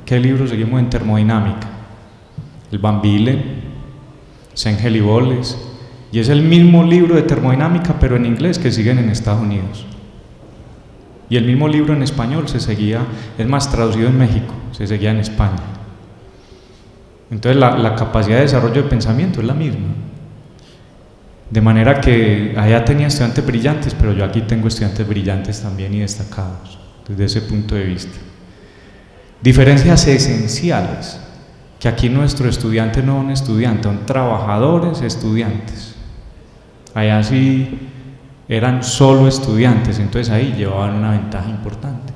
¿Qué libros seguimos en termodinámica? El Van Bielen, Sengel y Boles, y es el mismo libro de termodinámica pero en inglés que siguen en Estados Unidos. Y el mismo libro en español se seguía, es más, traducido en México, se seguía en España. Entonces la capacidad de desarrollo de pensamiento es la misma. De manera que allá tenía estudiantes brillantes, pero yo aquí tengo estudiantes brillantes también y destacados, desde ese punto de vista. Diferencias esenciales, que aquí nuestros estudiantes no son estudiantes, son trabajadores estudiantes. Allá sí eran solo estudiantes, entonces ahí llevaban una ventaja importante.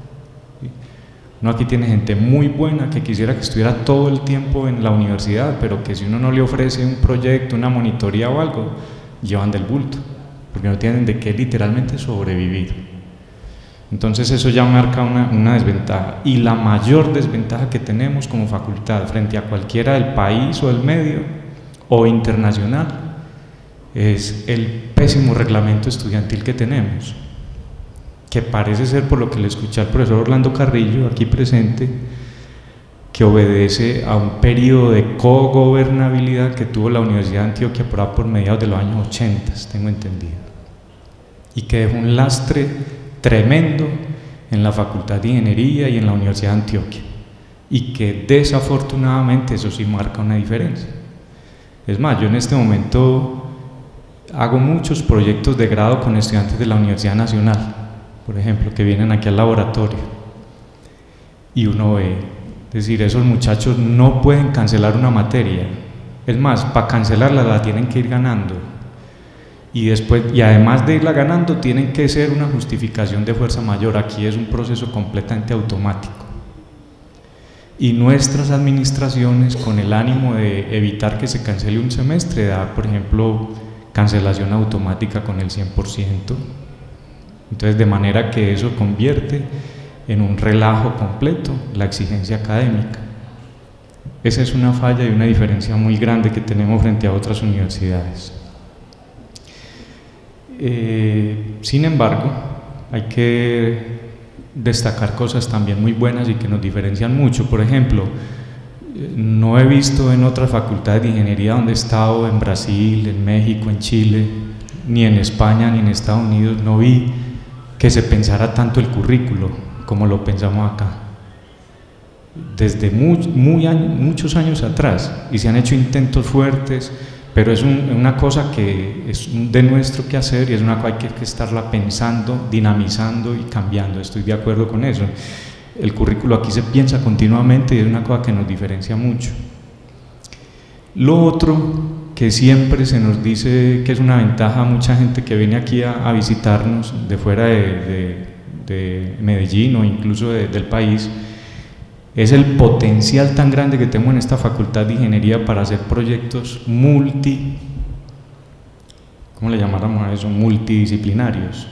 Uno aquí tiene gente muy buena que quisiera que estuviera todo el tiempo en la universidad, pero que si uno no le ofrece un proyecto, una monitoría o algo, llevan del bulto, porque no tienen de qué literalmente sobrevivir. Entonces eso ya marca una desventaja, y la mayor desventaja que tenemos como facultad frente a cualquiera del país o del medio o internacional es el pésimo reglamento estudiantil que tenemos, que parece ser, por lo que le escuché al profesor Orlando Carrillo aquí presente, que obedece a un periodo de cogobernabilidad que tuvo la Universidad de Antioquia por mediados de los años 80, tengo entendido, y que dejó un lastre tremendo en la Facultad de Ingeniería y en la Universidad de Antioquia, y que desafortunadamente eso sí marca una diferencia. Es más, yo en este momento hago muchos proyectos de grado con estudiantes de la Universidad Nacional, por ejemplo, que vienen aquí al laboratorio, y uno ve, es decir, esos muchachos no pueden cancelar una materia, es más, para cancelarla la tienen que ir ganando, y además de irla ganando tienen que ser una justificación de fuerza mayor. Aquí es un proceso completamente automático, y nuestras administraciones, con el ánimo de evitar que se cancele un semestre, da, por ejemplo, cancelación automática con el 100%. Entonces, de manera que eso convierte en un relajo completo la exigencia académica. Esa es una falla y una diferencia muy grande que tenemos frente a otras universidades. Sin embargo, hay que destacar cosas también muy buenas y que nos diferencian mucho. Por ejemplo, no he visto en otras facultades de ingeniería donde he estado, en Brasil, en México, en Chile, ni en España, ni en Estados Unidos, no vi que se pensara tanto el currículo como lo pensamos acá. Desde muchos años atrás, y se han hecho intentos fuertes, pero es una cosa que es de nuestro quehacer y es una cosa que hay que estarla pensando, dinamizando y cambiando. Estoy de acuerdo con eso. El currículo aquí se piensa continuamente y es una cosa que nos diferencia mucho. Lo otro que siempre se nos dice que es una ventaja a mucha gente que viene aquí a visitarnos de fuera de Medellín o incluso del país, es el potencial tan grande que tenemos en esta facultad de ingeniería para hacer proyectos ¿cómo le llamáramos a eso? Multidisciplinarios.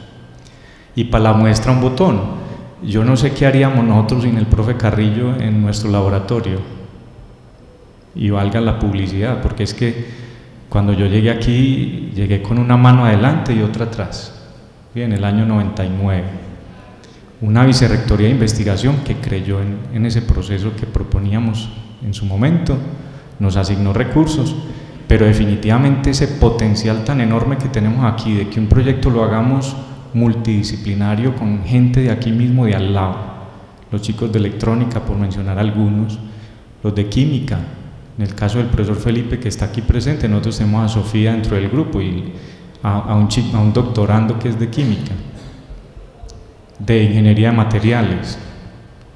Y para la muestra un botón, yo no sé qué haríamos nosotros sin el profe Carrillo en nuestro laboratorio, y valga la publicidad, porque es que cuando yo llegué aquí, llegué con una mano adelante y otra atrás, en el año 99. Una vicerrectoría de investigación que creyó en ese proceso que proponíamos en su momento, nos asignó recursos, pero definitivamente ese potencial tan enorme que tenemos aquí de que un proyecto lo hagamos multidisciplinario con gente de aquí mismo, de al lado, los chicos de electrónica, por mencionar algunos, los de química, en el caso del profesor Felipe que está aquí presente, nosotros tenemos a Sofía dentro del grupo y a un doctorando que es de química, de ingeniería de materiales,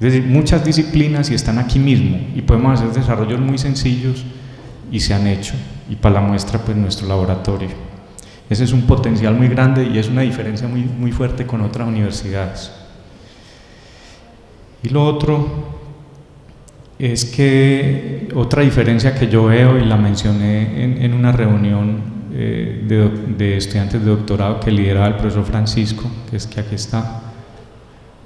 es decir, muchas disciplinas y están aquí mismo y podemos hacer desarrollos muy sencillos y se han hecho, y para la muestra pues nuestro laboratorio. Ese es un potencial muy grande y es una diferencia muy fuerte con otras universidades. Y lo otro es que otra diferencia que yo veo, y la mencioné en una reunión de estudiantes de doctorado que lideraba el profesor Francisco, que es que aquí está,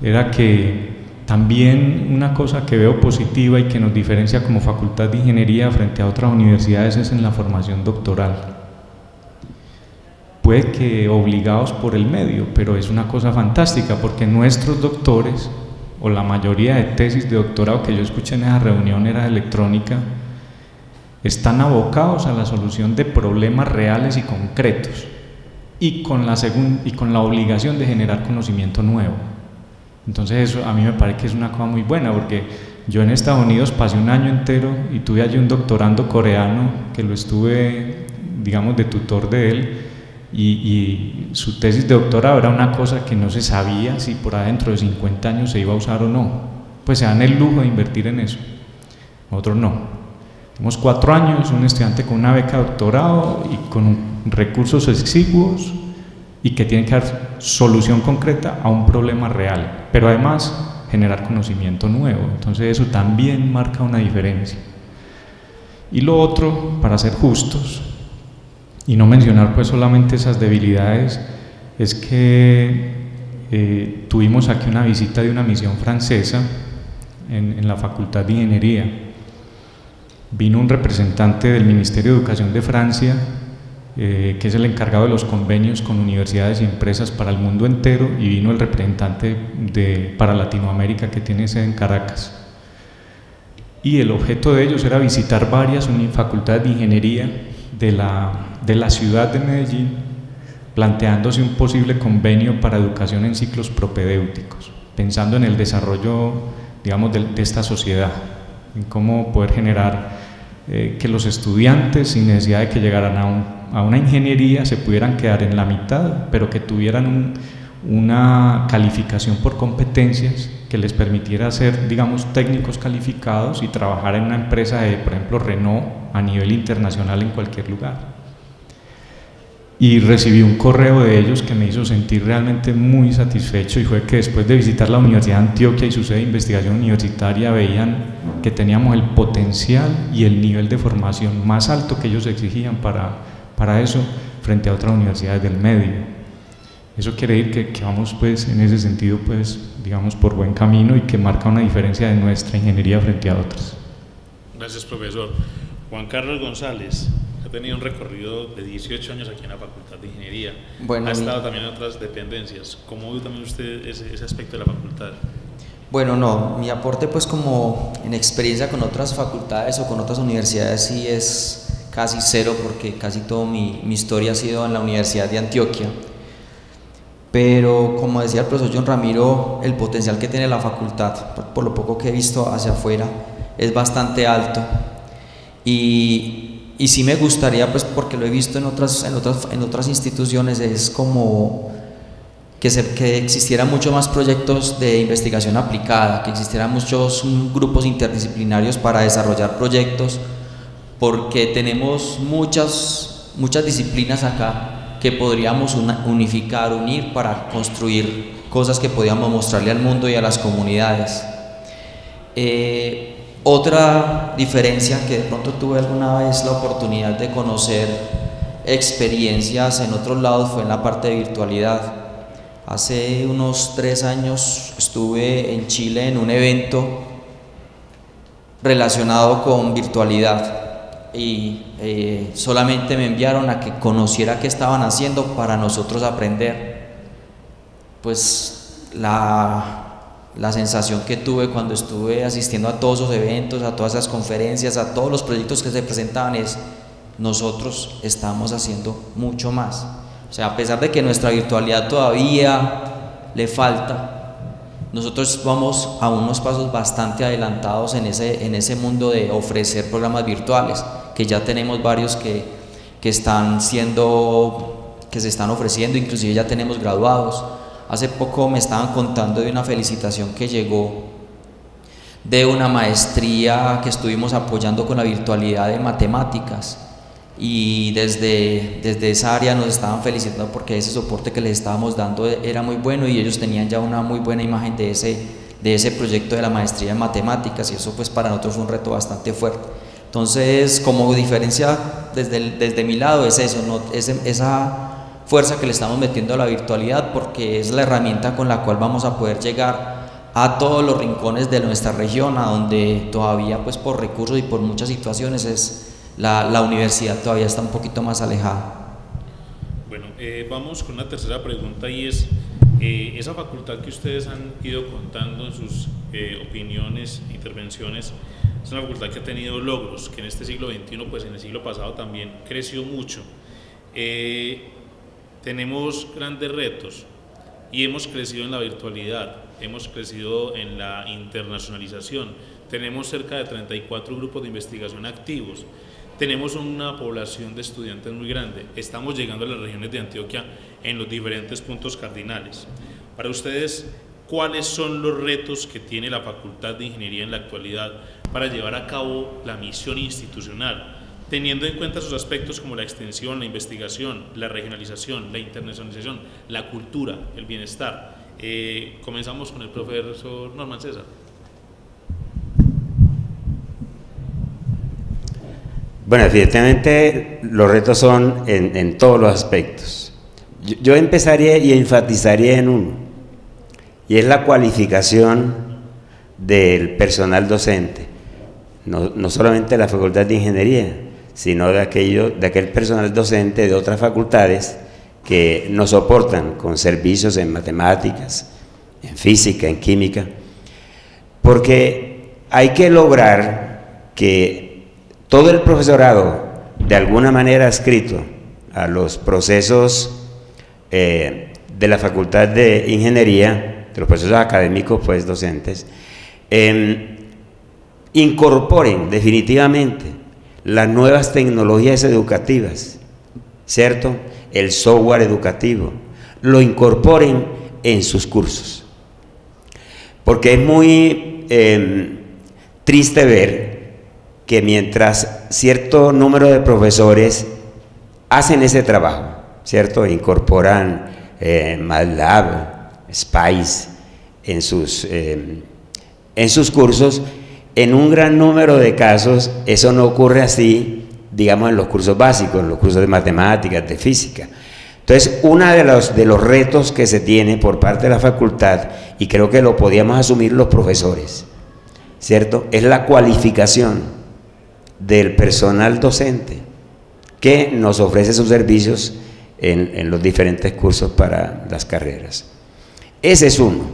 era que también una cosa que veo positiva y que nos diferencia como facultad de ingeniería frente a otras universidades es en la formación doctoral. Puede que obligados por el medio, pero es una cosa fantástica porque nuestros doctores, o la mayoría de tesis de doctorado que yo escuché en esa reunión era de electrónica, están abocados a la solución de problemas reales y concretos y con la obligación de generar conocimiento nuevo. Entonces eso a mí me parece que es una cosa muy buena, porque yo en Estados Unidos pasé un año entero y tuve allí un doctorando coreano que lo estuve, digamos, de tutor de él, y su tesis de doctorado era una cosa que no se sabía si por adentro de 50 años se iba a usar o no. Pues se dan el lujo de invertir en eso, nosotros no. Tenemos 4 años, un estudiante con una beca de doctorado y con recursos exiguos y que tiene que dar solución concreta a un problema real, pero además generar conocimiento nuevo. Entonces eso también marca una diferencia. Y lo otro, para ser justos y no mencionar pues solamente esas debilidades, es que tuvimos aquí una visita de una misión francesa en la Facultad de Ingeniería. Vino un representante del Ministerio de Educación de Francia, que es el encargado de los convenios con universidades y empresas para el mundo entero, y vino el representante para Latinoamérica que tiene sede en Caracas. Y el objeto de ellos era visitar varias facultades de ingeniería de la ciudad de Medellín, planteándose un posible convenio para educación en ciclos propedéuticos, pensando en el desarrollo, digamos, de esta sociedad, en cómo poder generar que los estudiantes, sin necesidad de que llegaran a una ingeniería, se pudieran quedar en la mitad, pero que tuvieran una calificación por competencias que les permitiera ser, digamos, técnicos calificados y trabajar en una empresa de, por ejemplo, Renault a nivel internacional en cualquier lugar. Y recibí un correo de ellos que me hizo sentir realmente muy satisfecho, y fue que después de visitar la Universidad de Antioquia y su sede de investigación universitaria, veían que teníamos el potencial y el nivel de formación más alto que ellos exigían para eso frente a otras universidades del medio. Eso quiere decir que vamos pues en ese sentido pues digamos por buen camino y que marca una diferencia de nuestra ingeniería frente a otras. Gracias, profesor. Juan Carlos González ha tenido un recorrido de 18 años aquí en la Facultad de Ingeniería. Bueno, ha estado también en otras dependencias. ¿Cómo ve también usted ese aspecto de la facultad? Bueno, no, mi aporte pues como en experiencia con otras facultades o con otras universidades sí es casi cero, porque casi toda mi historia ha sido en la Universidad de Antioquia. Pero como decía el profesor John Ramiro, el potencial que tiene la facultad, por lo poco que he visto hacia afuera, es bastante alto. Y sí me gustaría, pues porque lo he visto en otras instituciones, es como que existieran mucho más proyectos de investigación aplicada, que existieran muchos grupos interdisciplinarios para desarrollar proyectos, porque tenemos muchas disciplinas acá que podríamos unir para construir cosas que podíamos mostrarle al mundo y a las comunidades. Otra diferencia que de pronto tuve alguna vez la oportunidad de conocer experiencias en otros lados fue en la parte de virtualidad. Hace unos 3 años estuve en Chile en un evento relacionado con virtualidad y solamente me enviaron a que conociera qué estaban haciendo para nosotros aprender. Pues la sensación que tuve cuando estuve asistiendo a todos esos eventos, a todas esas conferencias, a todos los proyectos que se presentaban es: nosotros estamos haciendo mucho más. O sea, a pesar de que nuestra virtualidad todavía le falta, nosotros vamos a unos pasos bastante adelantados en ese mundo de ofrecer programas virtuales, que ya tenemos varios que se están ofreciendo, inclusive ya tenemos graduados. Hace poco me estaban contando de una felicitación que llegó de una maestría que estuvimos apoyando con la virtualidad de matemáticas, y desde esa área nos estaban felicitando porque ese soporte que les estábamos dando era muy bueno y ellos tenían ya una muy buena imagen de ese proyecto de la maestría en matemáticas, y eso pues para nosotros fue un reto bastante fuerte. Entonces, como diferencia desde mi lado es eso, ¿no? Esa fuerza que le estamos metiendo a la virtualidad, porque es la herramienta con la cual vamos a poder llegar a todos los rincones de nuestra región, a donde todavía pues por recursos y por muchas situaciones la universidad todavía está un poquito más alejada. Bueno, vamos con una tercera pregunta, y es esa facultad que ustedes han ido contando en sus opiniones, intervenciones, es una facultad que ha tenido logros, que en este siglo XXI, pues en el siglo pasado también creció mucho. Tenemos grandes retos y hemos crecido en la virtualidad, hemos crecido en la internacionalización, tenemos cerca de 34 grupos de investigación activos, tenemos una población de estudiantes muy grande, estamos llegando a las regiones de Antioquia en los diferentes puntos cardinales. Para ustedes, ¿cuáles son los retos que tiene la Facultad de Ingeniería en la actualidad para llevar a cabo la misión institucional, teniendo en cuenta sus aspectos como la extensión, la investigación, la regionalización, la internacionalización, la cultura, el bienestar? Comenzamos con el profesor Norman César. Bueno, definitivamente los retos son en todos los aspectos. Yo empezaría y enfatizaría en uno, y es la cualificación del personal docente, no solamente de la Facultad de Ingeniería, sino de aquel personal docente de otras facultades que nos soportan con servicios en matemáticas, en física, en química, porque hay que lograr que todo el profesorado, de alguna manera adscrito a los procesos de la Facultad de Ingeniería, de los procesos académicos pues docentes, incorporen definitivamente las nuevas tecnologías educativas, ¿cierto? El software educativo, lo incorporen en sus cursos. Porque es muy triste ver que mientras cierto número de profesores hacen ese trabajo, ¿cierto? Incorporan MATLAB, SPICE en sus cursos, en un gran número de casos eso no ocurre así, digamos, en los cursos básicos, en los cursos de matemáticas, de física. Entonces, uno de los retos que se tiene por parte de la facultad, y creo que lo podíamos asumir los profesores, ¿cierto?, es la cualificación del personal docente que nos ofrece sus servicios en los diferentes cursos para las carreras. Ese es uno.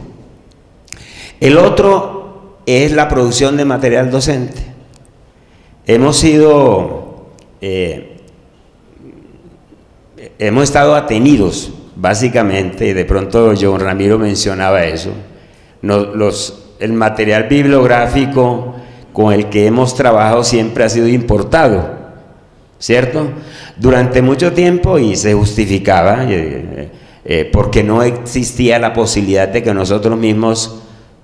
El otro es la producción de material docente. Hemos estado atenidos, básicamente, y de pronto John Ramiro mencionaba eso, el material bibliográfico con el que hemos trabajado siempre ha sido importado, ¿cierto? Durante mucho tiempo, y se justificaba, porque no existía la posibilidad de que nosotros mismos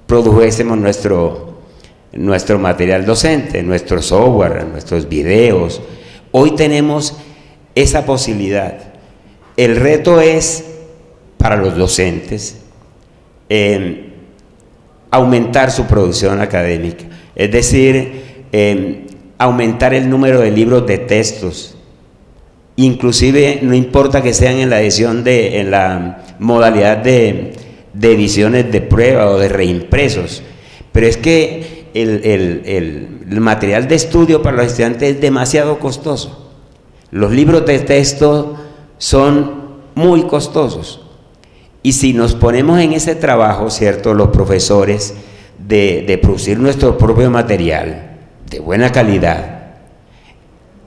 produjésemos nuestro material docente, nuestro software, nuestros videos. Hoy tenemos esa posibilidad. El reto es, para los docentes, aumentar su producción académica, es decir, aumentar el número de libros de textos, inclusive no importa que sean en la edición en la modalidad de ediciones de prueba o de reimpresos, pero es que el material de estudio para los estudiantes es demasiado costoso. Los libros de texto son muy costosos, y si nos ponemos en ese trabajo, ¿cierto?, los profesores, de producir nuestro propio material de buena calidad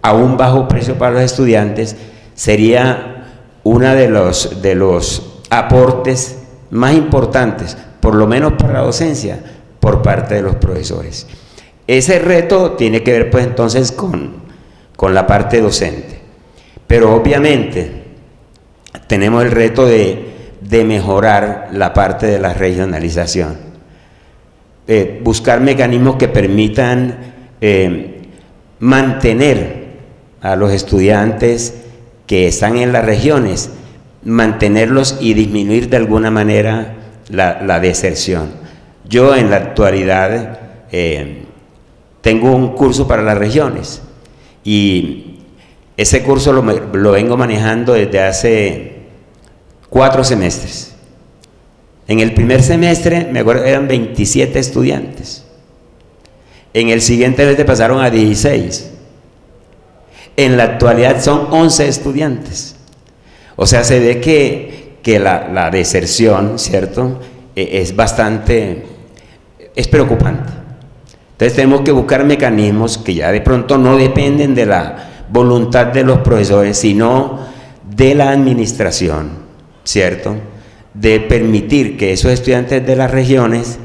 a un bajo precio para los estudiantes, sería uno de los aportes más importantes, por lo menos para la docencia, por parte de los profesores. Ese reto tiene que ver, pues, entonces con la parte docente, pero obviamente tenemos el reto de mejorar la parte de la regionalización, buscar mecanismos que permitan mantener a los estudiantes que están en las regiones, mantenerlos y disminuir de alguna manera la deserción. Yo en la actualidad tengo un curso para las regiones, y ese curso lo vengo manejando desde hace 4 semestres. En el primer semestre, me acuerdo, eran 27 estudiantes. En el siguiente semestre pasaron a 16. En la actualidad son 11 estudiantes. O sea, se ve que la deserción, ¿cierto?, es preocupante. Entonces tenemos que buscar mecanismos que ya de pronto no dependen de la voluntad de los profesores, sino de la administración, ¿cierto?, de permitir que esos estudiantes de las regiones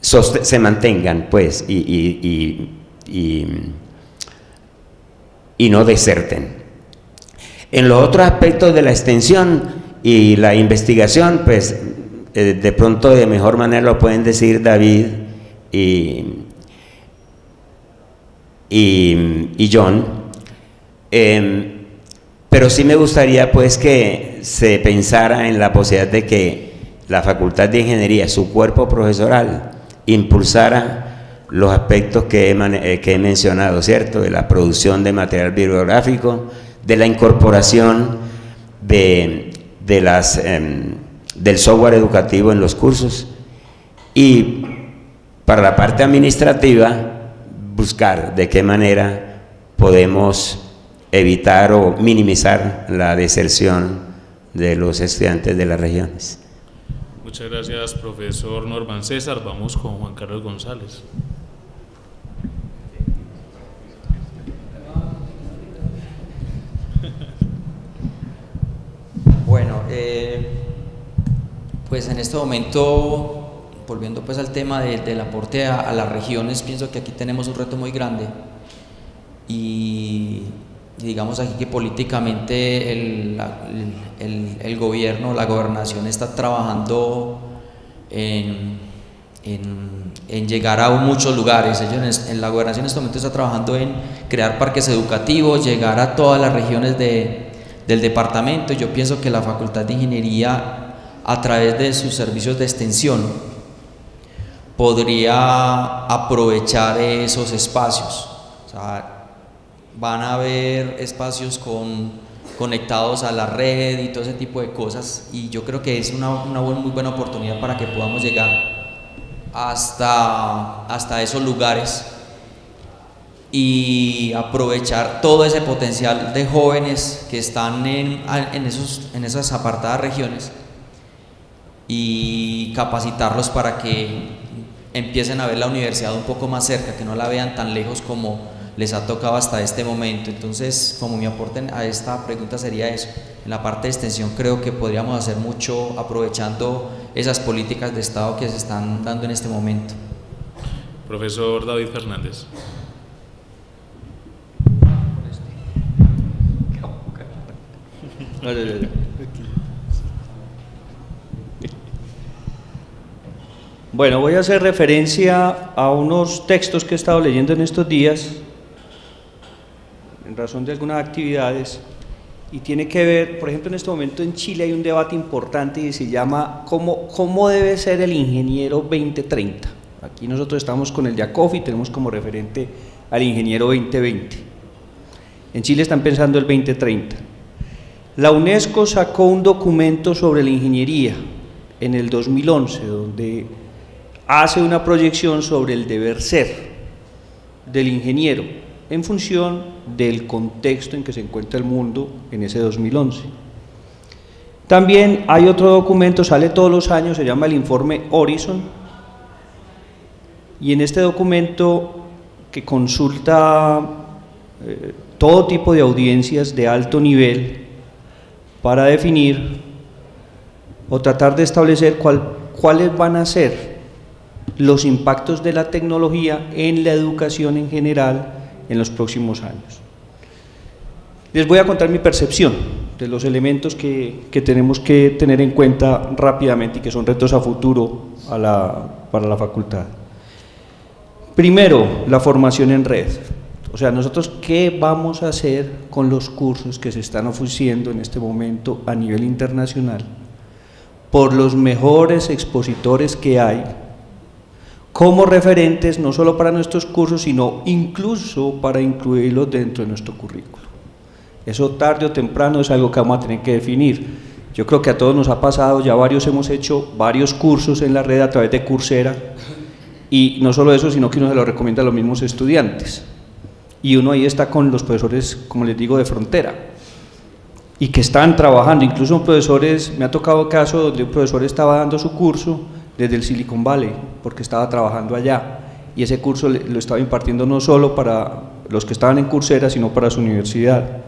se mantengan, pues, y no deserten. En los otros aspectos de la extensión y la investigación, pues, de pronto de mejor manera lo pueden decir David y John, pero sí me gustaría, pues, que se pensara en la posibilidad de que la Facultad de Ingeniería, su cuerpo profesoral, impulsara los aspectos que he mencionado, ¿cierto?, de la producción de material bibliográfico, de la incorporación del software educativo en los cursos, y para la parte administrativa buscar de qué manera podemos evitar o minimizar la deserción de los estudiantes de las regiones. Muchas gracias, profesor Norman César. Vamos con Juan Carlos González. Bueno, pues en este momento, volviendo pues al tema del aporte a las regiones, pienso que aquí tenemos un reto muy grande, y digamos aquí que políticamente el gobierno, la gobernación está trabajando en llegar a muchos lugares. Ellos en la gobernación en este momento está trabajando en crear parques educativos, llegar a todas las regiones del departamento. Yo pienso que la Facultad de Ingeniería, a través de sus servicios de extensión, podría aprovechar esos espacios. O sea, van a haber espacios conectados a la red y todo ese tipo de cosas, y yo creo que es una muy buena oportunidad para que podamos llegar hasta esos lugares y aprovechar todo ese potencial de jóvenes que están en esas apartadas regiones y capacitarlos para que empiecen a ver la universidad un poco más cerca, que no la vean tan lejos como les ha tocado hasta este momento. Entonces, como mi aporte a esta pregunta sería eso. En la parte de extensión creo que podríamos hacer mucho aprovechando esas políticas de Estado que se están dando en este momento. Profesor David Fernández. Bueno, voy a hacer referencia a unos textos que he estado leyendo en estos días en razón de algunas actividades, y tiene que ver, por ejemplo, en este momento en Chile hay un debate importante y se llama ¿cómo debe ser el ingeniero 2030? Aquí nosotros estamos con el de ACOFI, tenemos como referente al ingeniero 2020. En Chile están pensando el 2030. La UNESCO sacó un documento sobre la ingeniería en el 2011, donde hace una proyección sobre el deber ser del ingeniero en función del contexto en que se encuentra el mundo en ese 2011. También hay otro documento, sale todos los años, se llama el informe Horizon, y en este documento, que consulta todo tipo de audiencias de alto nivel para definir o tratar de establecer cuáles van a ser los impactos de la tecnología en la educación en general en los próximos años. Les voy a contar mi percepción de los elementos que tenemos que tener en cuenta rápidamente y que son retos a futuro para la facultad. Primero, la formación en red. O sea, nosotros, ¿qué vamos a hacer con los cursos que se están ofreciendo en este momento a nivel internacional por los mejores expositores que hay, como referentes no solo para nuestros cursos, sino incluso para incluirlos dentro de nuestro currículo? Eso tarde o temprano es algo que vamos a tener que definir. Yo creo que a todos nos ha pasado, ya varios hemos hecho varios cursos en la red a través de Coursera, y no solo eso, sino que uno se lo recomienda a los mismos estudiantes, y uno ahí está con los profesores, como les digo, de frontera, y que están trabajando. Incluso profesores, me ha tocado caso donde un profesor estaba dando su curso desde el Silicon Valley, porque estaba trabajando allá, y ese curso lo estaba impartiendo no solo para los que estaban en Coursera, sino para su universidad.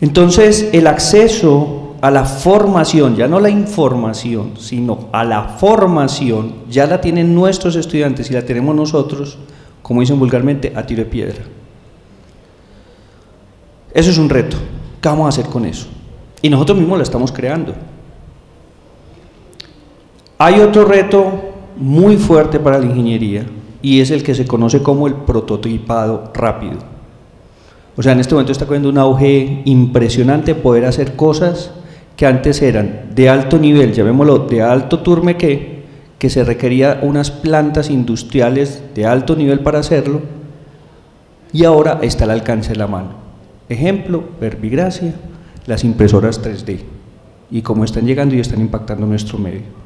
Entonces, el acceso a la formación, ya no la información, sino a la formación, ya la tienen nuestros estudiantes y la tenemos nosotros, como dicen vulgarmente, a tiro de piedra. Eso es un reto. ¿Qué vamos a hacer con eso? Y nosotros mismos la estamos creando. Hay otro reto muy fuerte para la ingeniería, y es el que se conoce como el prototipado rápido. O sea, en este momento está cogiendo un auge impresionante poder hacer cosas que antes eran de alto nivel, llamémoslo de alto turmequé, que se requería unas plantas industriales de alto nivel para hacerlo, y ahora está al alcance de la mano. Ejemplo, verbigracia, las impresoras 3D, y cómo están llegando y están impactando nuestro medio.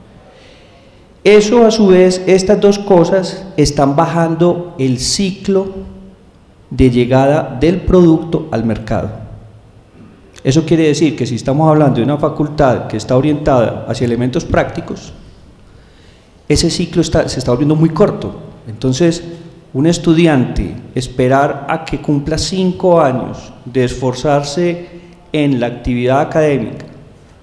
Eso, a su vez, estas dos cosas están bajando el ciclo de llegada del producto al mercado. Eso quiere decir que si estamos hablando de una facultad que está orientada hacia elementos prácticos, ese ciclo se está volviendo muy corto. Entonces, un estudiante esperar a que cumpla 5 años de esforzarse en la actividad académica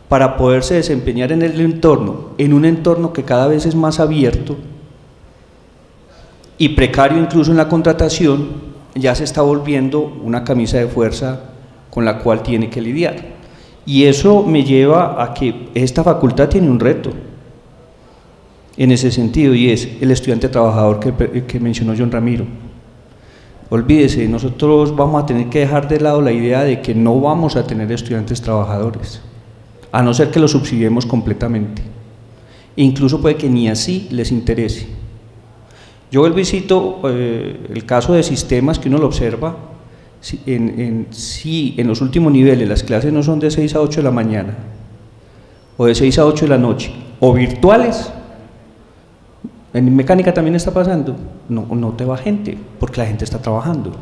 para poderse desempeñar en el entorno, en un entorno que cada vez es más abierto y precario incluso en la contratación, ya se está volviendo una camisa de fuerza con la cual tiene que lidiar. Y eso me lleva a que esta facultad tiene un reto en ese sentido, y es el estudiante trabajador que mencionó John Ramiro. Olvídese, nosotros vamos a tener que dejar de lado la idea de que no vamos a tener estudiantes trabajadores, a no ser que los subsidiemos completamente. Incluso puede que ni así les interese. Yo vuelvo y cito el caso de sistemas que uno lo observa. Si en los últimos niveles las clases no son de 6 a 8 de la mañana, o de 6 a 8 de la noche, o virtuales, ¿En mecánica también está pasando? No, no te va gente, porque la gente está trabajando.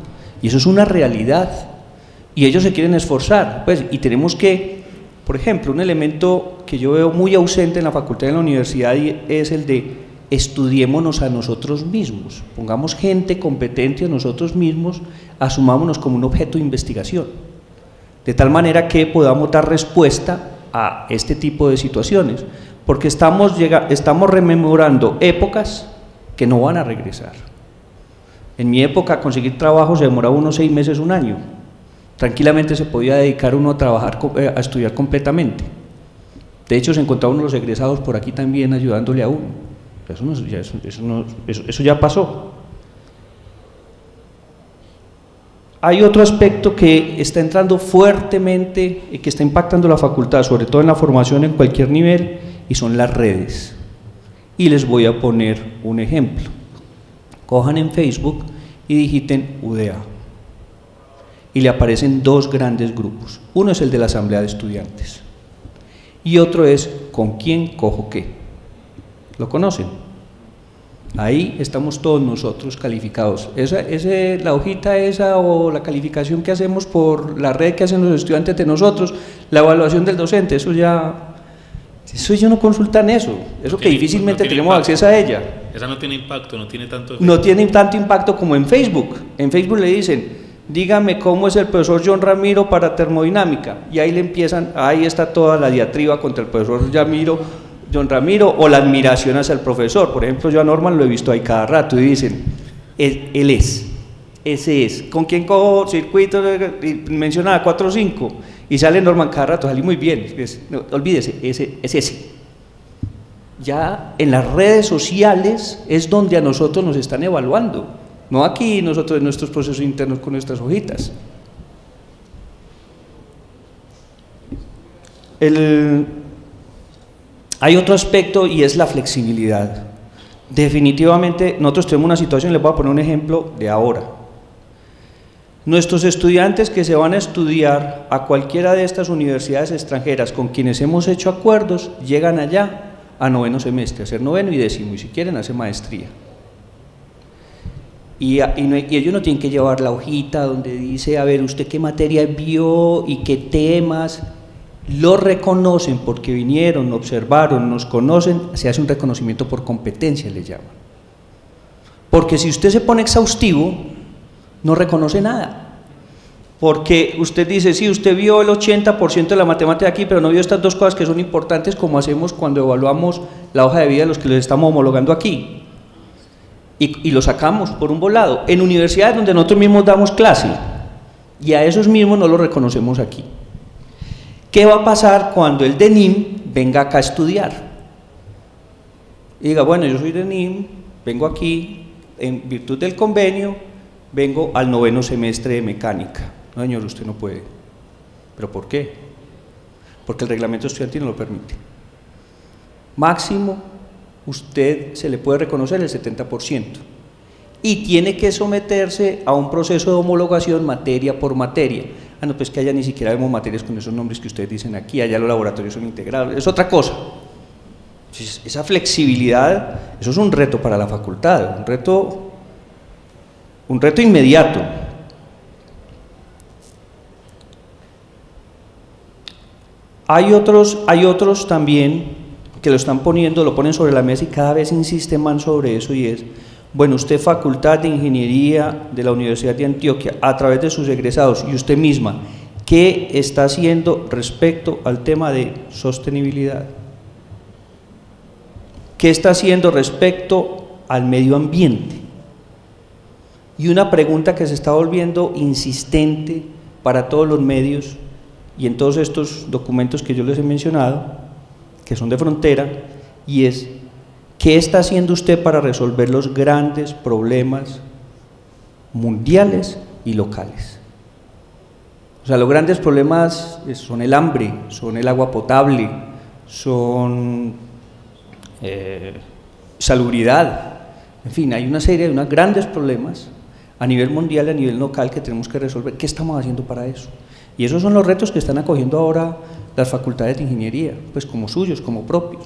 Y eso es una realidad. Y ellos se quieren esforzar. Pues, y tenemos que, por ejemplo, un elemento que yo veo muy ausente en la facultad y en la universidad es el de estudiémonos a nosotros mismos. Pongamos gente competente a nosotros mismos, asumámonos como un objeto de investigación. De tal manera que podamos dar respuesta a este tipo de situaciones. Porque estamos rememorando épocas que no van a regresar. En mi época conseguir trabajo se demoraba unos 6 meses, un año. Tranquilamente se podía dedicar uno a trabajar, a estudiar completamente. De hecho se encontraban los egresados por aquí también ayudándole a uno. Eso ya pasó. Hay otro aspecto que está entrando fuertemente y que está impactando la facultad, sobre todo en la formación en cualquier nivel, y son las redes. Y les voy a poner un ejemplo. Cojan en Facebook y digiten UDA y le aparecen 2 grandes grupos. Uno es el de la Asamblea de Estudiantes y otro es ¿con quién cojo qué? ¿Lo conocen? Ahí estamos todos nosotros calificados. La hojita esa o la calificación que hacemos por la red que hacen los estudiantes de nosotros, la evaluación del docente, eso ellos no consultan eso que difícilmente tenemos acceso a ella. Esa no tiene impacto, no tiene tanto efecto. No tiene tanto impacto como en Facebook. En Facebook le dicen, dígame cómo es el profesor John Ramiro para termodinámica, y ahí ahí está toda la diatriba contra el profesor John Ramiro, o la admiración hacia el profesor. Por ejemplo, yo a Norman lo he visto ahí cada rato, y dicen, ese es, ¿con quién cojo circuito? Y menciona a 4 o 5, y sale Norman cada rato, salí muy bien, no, olvídese, ese. Ya en las redes sociales es donde a nosotros nos están evaluando, no aquí nosotros en nuestros procesos internos con nuestras hojitas. Hay otro aspecto y es la flexibilidad. Definitivamente nosotros tenemos una situación, les voy a poner un ejemplo de ahora. Nuestros estudiantes que se van a estudiar a cualquiera de estas universidades extranjeras con quienes hemos hecho acuerdos, llegan allá a 9º semestre, a hacer 9º y 10º, y si quieren hacer maestría. Y ellos no tienen que llevar la hojita donde dice, a ver, usted qué materia vio y qué temas. Lo reconocen porque vinieron, observaron, nos conocen, se hace un reconocimiento por competencia, le llaman. Porque si usted se pone exhaustivo, no reconoce nada. Porque usted dice, sí, usted vio el 80% de la matemática aquí, pero no vio estas 2 cosas que son importantes, como hacemos cuando evaluamos la hoja de vida de los que les estamos homologando aquí. Y lo sacamos por un volado. En universidades donde nosotros mismos damos clase, y a esos mismos no los reconocemos aquí. ¿Qué va a pasar cuando el de NIM venga acá a estudiar? Y diga, bueno, yo soy de NIM, vengo aquí, en virtud del convenio, vengo al 9º semestre de mecánica. No, señor, usted no puede. ¿Pero por qué? Porque el reglamento estudiantil no lo permite. Máximo, usted se le puede reconocer el 70%. Y tiene que someterse a un proceso de homologación materia por materia. Ah, no, pues que allá ni siquiera vemos materias con esos nombres que ustedes dicen aquí, allá los laboratorios son integrados, es otra cosa. Entonces, esa flexibilidad, eso es un reto para la facultad, un reto inmediato. Hay otros también que lo están poniendo, lo ponen sobre la mesa y cada vez insisten más sobre eso, y es, bueno, usted Facultad de Ingeniería de la Universidad de Antioquia, a través de sus egresados y usted misma, ¿qué está haciendo respecto al tema de sostenibilidad? ¿Qué está haciendo respecto al medio ambiente? Y una pregunta que se está volviendo insistente para todos los medios y en todos estos documentos que yo les he mencionado, que son de frontera, y es, ¿qué está haciendo usted para resolver los grandes problemas mundiales y locales? O sea, los grandes problemas son el hambre, son el agua potable, son salubridad, en fin, hay una serie de unos grandes problemas a nivel mundial y a nivel local que tenemos que resolver. ¿Qué estamos haciendo para eso? Y esos son los retos que están acogiendo ahora las facultades de ingeniería, pues como suyos, como propios.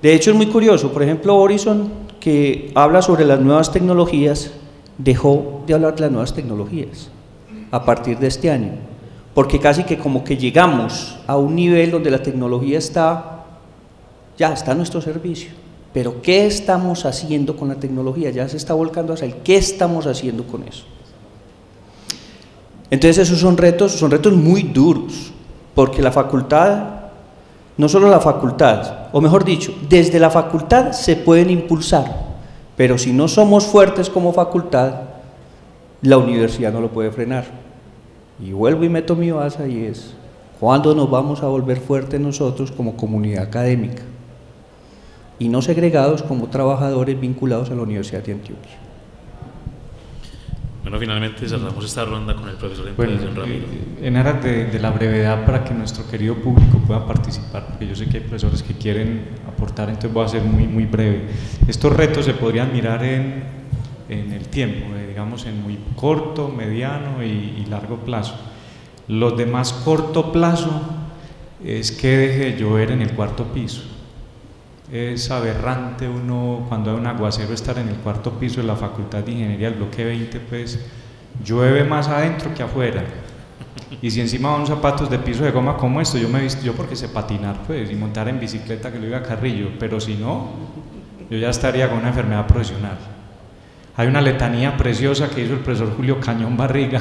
De hecho es muy curioso, por ejemplo Horizon, que habla sobre las nuevas tecnologías, dejó de hablar de las nuevas tecnologías a partir de este año, porque casi que como que llegamos a un nivel donde la tecnología ya está a nuestro servicio, pero ¿qué estamos haciendo con la tecnología? Ya se está volcando hacia el ¿qué estamos haciendo con eso? Entonces esos son retos muy duros, porque la facultad, no solo la facultad, o mejor dicho, desde la facultad se pueden impulsar, pero si no somos fuertes como facultad, la universidad no lo puede frenar. Y vuelvo y meto mi baza y es, ¿cuándo nos vamos a volver fuertes nosotros como comunidad académica? Y no segregados como trabajadores vinculados a la Universidad de Antioquia. Bueno, finalmente cerramos esta ronda con el profesor Ramiro. En aras de la brevedad para que nuestro querido público pueda participar, porque yo sé que hay profesores que quieren aportar, entonces voy a ser muy breve. Estos retos se podrían mirar en el tiempo, digamos en muy corto, mediano y largo plazo. Los de más corto plazo es que deje de llover en el cuarto piso. Es aberrante uno cuando hay un aguacero estar en el cuarto piso de la Facultad de Ingeniería del bloque 20, pues llueve más adentro que afuera, y si encima van zapatos de piso de goma como esto, yo porque sé patinar pues y montar en bicicleta que lo iba a Carrillo, pero si no, yo ya estaría con una enfermedad profesional. Hay una letanía preciosa que hizo el profesor Julio Cañón Barriga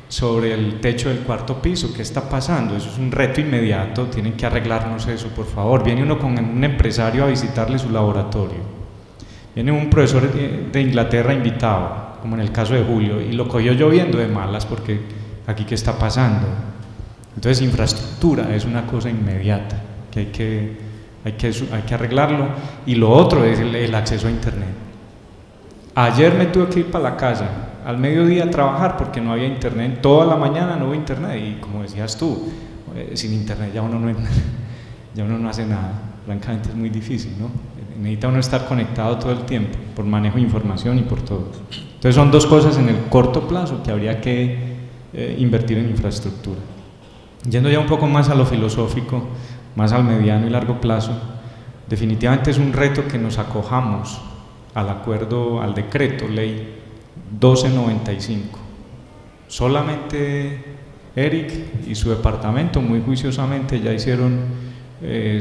sobre el techo del cuarto piso. ¿Qué está pasando? Eso es un reto inmediato, tienen que arreglarnos eso, por favor. Viene uno con un empresario a visitarle su laboratorio, viene un profesor de Inglaterra invitado, como en el caso de Julio, y lo cogió lloviendo de malas porque aquí ¿qué está pasando? Entonces infraestructura es una cosa inmediata que hay que arreglarlo, y lo otro es el acceso a internet. Ayer me tuve que ir para la casa al mediodía a trabajar porque no había internet, toda la mañana no hubo internet, y como decías tú, sin internet ya uno no hace nada, francamente es muy difícil, ¿no? Necesita uno estar conectado todo el tiempo por manejo de información y por todo. Entonces son dos cosas en el corto plazo que habría que invertir en infraestructura. Yendo ya un poco más a lo filosófico, más al mediano y largo plazo, definitivamente es un reto que nos acojamos al acuerdo, al decreto ley 1295. Solamente Eric y su departamento muy juiciosamente ya hicieron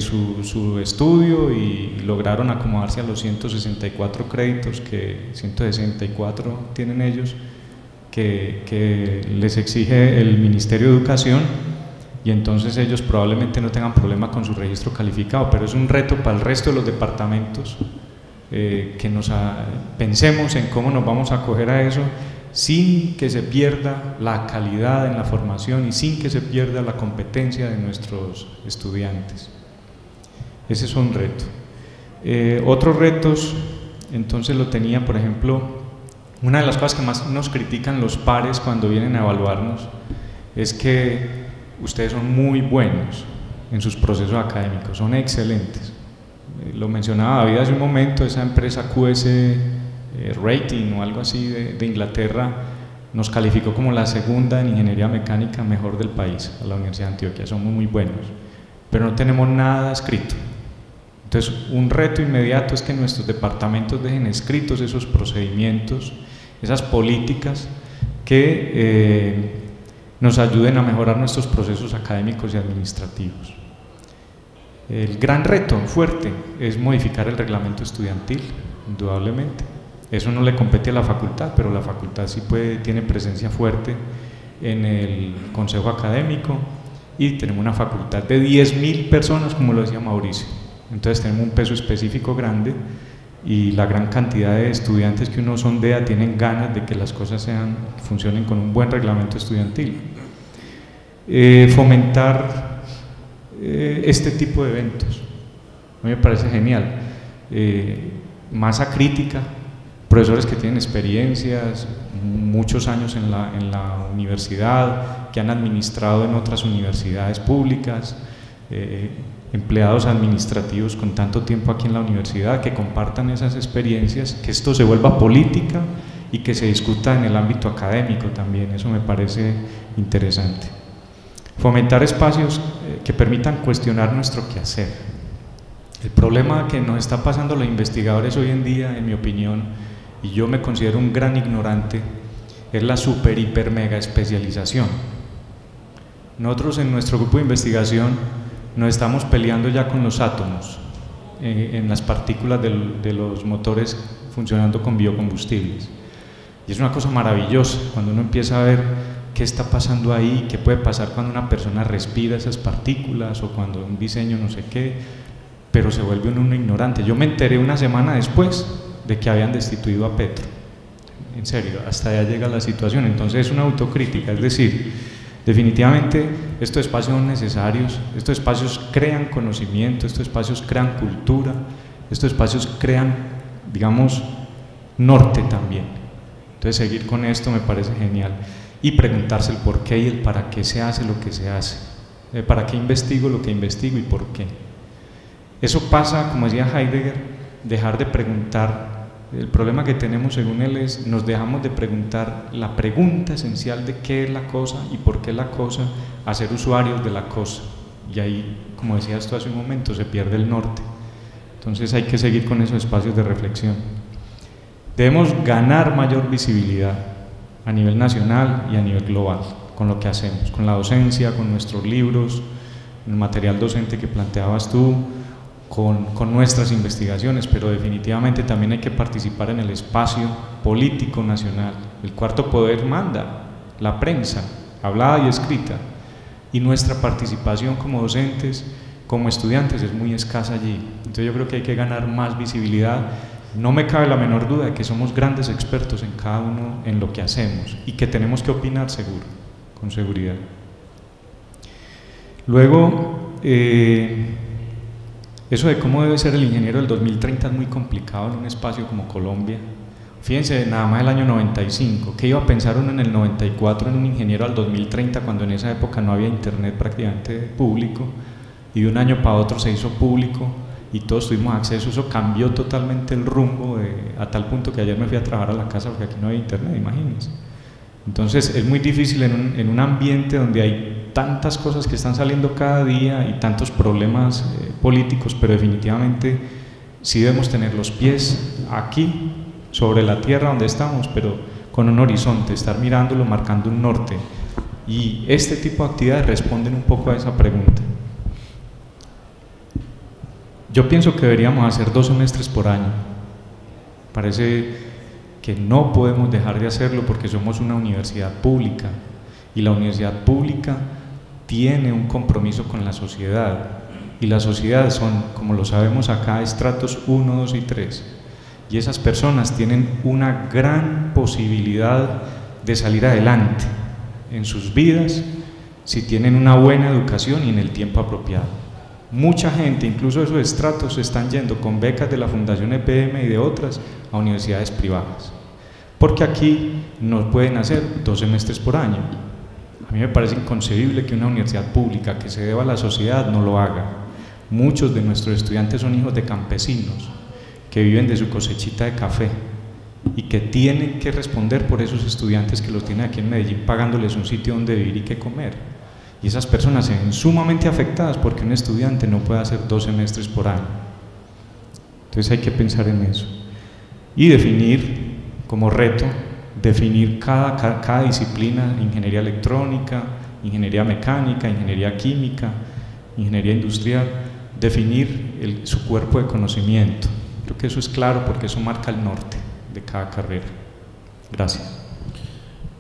su estudio y lograron acomodarse a los 164 créditos, que 164 tienen ellos, que les exige el Ministerio de Educación, y entonces ellos probablemente no tengan problema con su registro calificado, pero es un reto para el resto de los departamentos que pensemos en cómo nos vamos a acoger a eso sin que se pierda la calidad en la formación y sin que se pierda la competencia de nuestros estudiantes. Ese es un reto. Otros retos, entonces lo tenía, por ejemplo, una de las cosas que más nos critican los pares cuando vienen a evaluarnos es que ustedes son muy buenos en sus procesos académicos, son excelentes. Lo mencionaba David hace un momento, esa empresa QS Rating o algo así de Inglaterra nos calificó como la segunda en ingeniería mecánica mejor del país a la Universidad de Antioquia. Somos muy buenos, pero no tenemos nada escrito. Entonces un reto inmediato es que nuestros departamentos dejen escritos esos procedimientos, esas políticas que nos ayuden a mejorar nuestros procesos académicos y administrativos. El gran reto fuerte es modificar el reglamento estudiantil, indudablemente. Eso no le compete a la facultad, pero la facultad sí tiene presencia fuerte en el consejo académico, y tenemos una facultad de 10.000 personas, como lo decía Mauricio. Entonces tenemos un peso específico grande, y la gran cantidad de estudiantes que uno sondea tienen ganas de que las cosas funcionen con un buen reglamento estudiantil. Fomentar este tipo de eventos, a mí me parece genial. Masa crítica, profesores que tienen experiencias, muchos años en la universidad, que han administrado en otras universidades públicas, empleados administrativos con tanto tiempo aquí en la universidad, que compartan esas experiencias, que esto se vuelva política y que se discuta en el ámbito académico también. Eso me parece interesante. Fomentar espacios que permitan cuestionar nuestro quehacer. El problema que nos está pasando a los investigadores hoy en día, en mi opinión, y yo me considero un gran ignorante, es la super, hiper, mega especialización. Nosotros en nuestro grupo de investigación nos estamos peleando ya con los átomos, en las partículas de los motores funcionando con biocombustibles. Y es una cosa maravillosa cuando uno empieza a ver qué está pasando ahí, qué puede pasar cuando una persona respira esas partículas o cuando un diseño no sé qué, pero se vuelve uno ignorante. Yo me enteré una semana después de que habían destituido a Petro. En serio, hasta allá llega la situación. Entonces es una autocrítica, es decir, definitivamente estos espacios son necesarios, estos espacios crean conocimiento, estos espacios crean cultura, estos espacios crean, digamos, norte también. Entonces seguir con esto me parece genial y preguntarse el por qué y el para qué se hace lo que se hace, para qué investigo lo que investigo y por qué. Eso pasa, como decía Heidegger, dejar de preguntar. El problema que tenemos, según él, es nos dejamos de preguntar la pregunta esencial de qué es la cosa y por qué la cosa, a ser usuarios de la cosa. Y ahí, como decías tú hace un momento, se pierde el norte. Entonces hay que seguir con esos espacios de reflexión. Debemos ganar mayor visibilidad a nivel nacional y a nivel global con lo que hacemos, con la docencia, con nuestros libros, el material docente que planteabas tú, con nuestras investigaciones, pero definitivamente también hay que participar en el espacio político nacional. El cuarto poder manda, la prensa, hablada y escrita, y nuestra participación como docentes, como estudiantes, es muy escasa allí. Entonces yo creo que hay que ganar más visibilidad. No me cabe la menor duda de que somos grandes expertos en cada uno en lo que hacemos y que tenemos que opinar seguro, con seguridad. Luego, eso de cómo debe ser el ingeniero del 2030 es muy complicado en un espacio como Colombia. Fíjense, nada más el año 95, ¿qué iba a pensar uno en el 94 en un ingeniero al 2030 cuando en esa época no había internet prácticamente público y de un año para otro se hizo público y todos tuvimos acceso? Eso cambió totalmente el rumbo a tal punto que ayer me fui a trabajar a la casa porque aquí no había internet, imagínense. Entonces es muy difícil en un ambiente donde hay tantas cosas que están saliendo cada día y tantos problemas políticos, pero definitivamente sí debemos tener los pies aquí, sobre la tierra donde estamos, pero con un horizonte, estar mirándolo, marcando un norte. Y este tipo de actividades responden un poco a esa pregunta. Yo pienso que deberíamos hacer 2 semestres por año. Parece que no podemos dejar de hacerlo porque somos una universidad pública y la universidad pública tiene un compromiso con la sociedad y la sociedad son, como lo sabemos acá, estratos 1, 2 y 3 y esas personas tienen una gran posibilidad de salir adelante en sus vidas si tienen una buena educación y en el tiempo apropiado. Mucha gente, incluso esos estratos, se están yendo con becas de la Fundación EPM y de otras a universidades privadas, porque aquí no pueden hacer 2 semestres por año. A mí me parece inconcebible que una universidad pública que se deba a la sociedad no lo haga. Muchos de nuestros estudiantes son hijos de campesinos que viven de su cosechita de café y que tienen que responder por esos estudiantes que los tienen aquí en Medellín pagándoles un sitio donde vivir y qué comer. Y esas personas se ven sumamente afectadas porque un estudiante no puede hacer 2 semestres por año. Entonces hay que pensar en eso. Y definir como reto, definir cada disciplina, ingeniería electrónica, ingeniería mecánica, ingeniería química, ingeniería industrial, definir su cuerpo de conocimiento. Creo que eso es claro porque eso marca el norte de cada carrera. Gracias.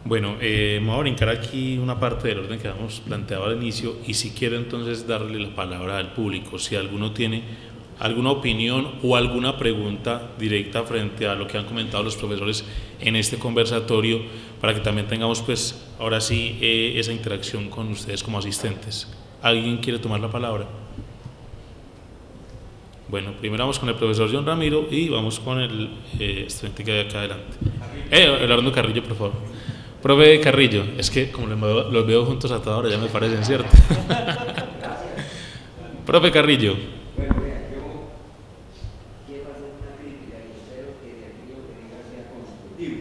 Bueno, vamos a brincar aquí una parte del orden que habíamos planteado al inicio y si quiero entonces darle la palabra al público, si alguno tiene alguna opinión o alguna pregunta directa frente a lo que han comentado los profesores en este conversatorio, para que también tengamos pues ahora sí esa interacción con ustedes como asistentes. ¿Alguien quiere tomar la palabra? Bueno, primero vamos con el profesor John Ramiro y vamos con el estudiante que hay acá adelante. Eduardo Carrillo, por favor. Profe Carrillo, es que como los veo juntos hasta ahora ya me parecen, ¿cierto? Profe Carrillo. Bueno, vea, yo quiero hacer una crítica y espero que de aquí lo que diga sea constructivo.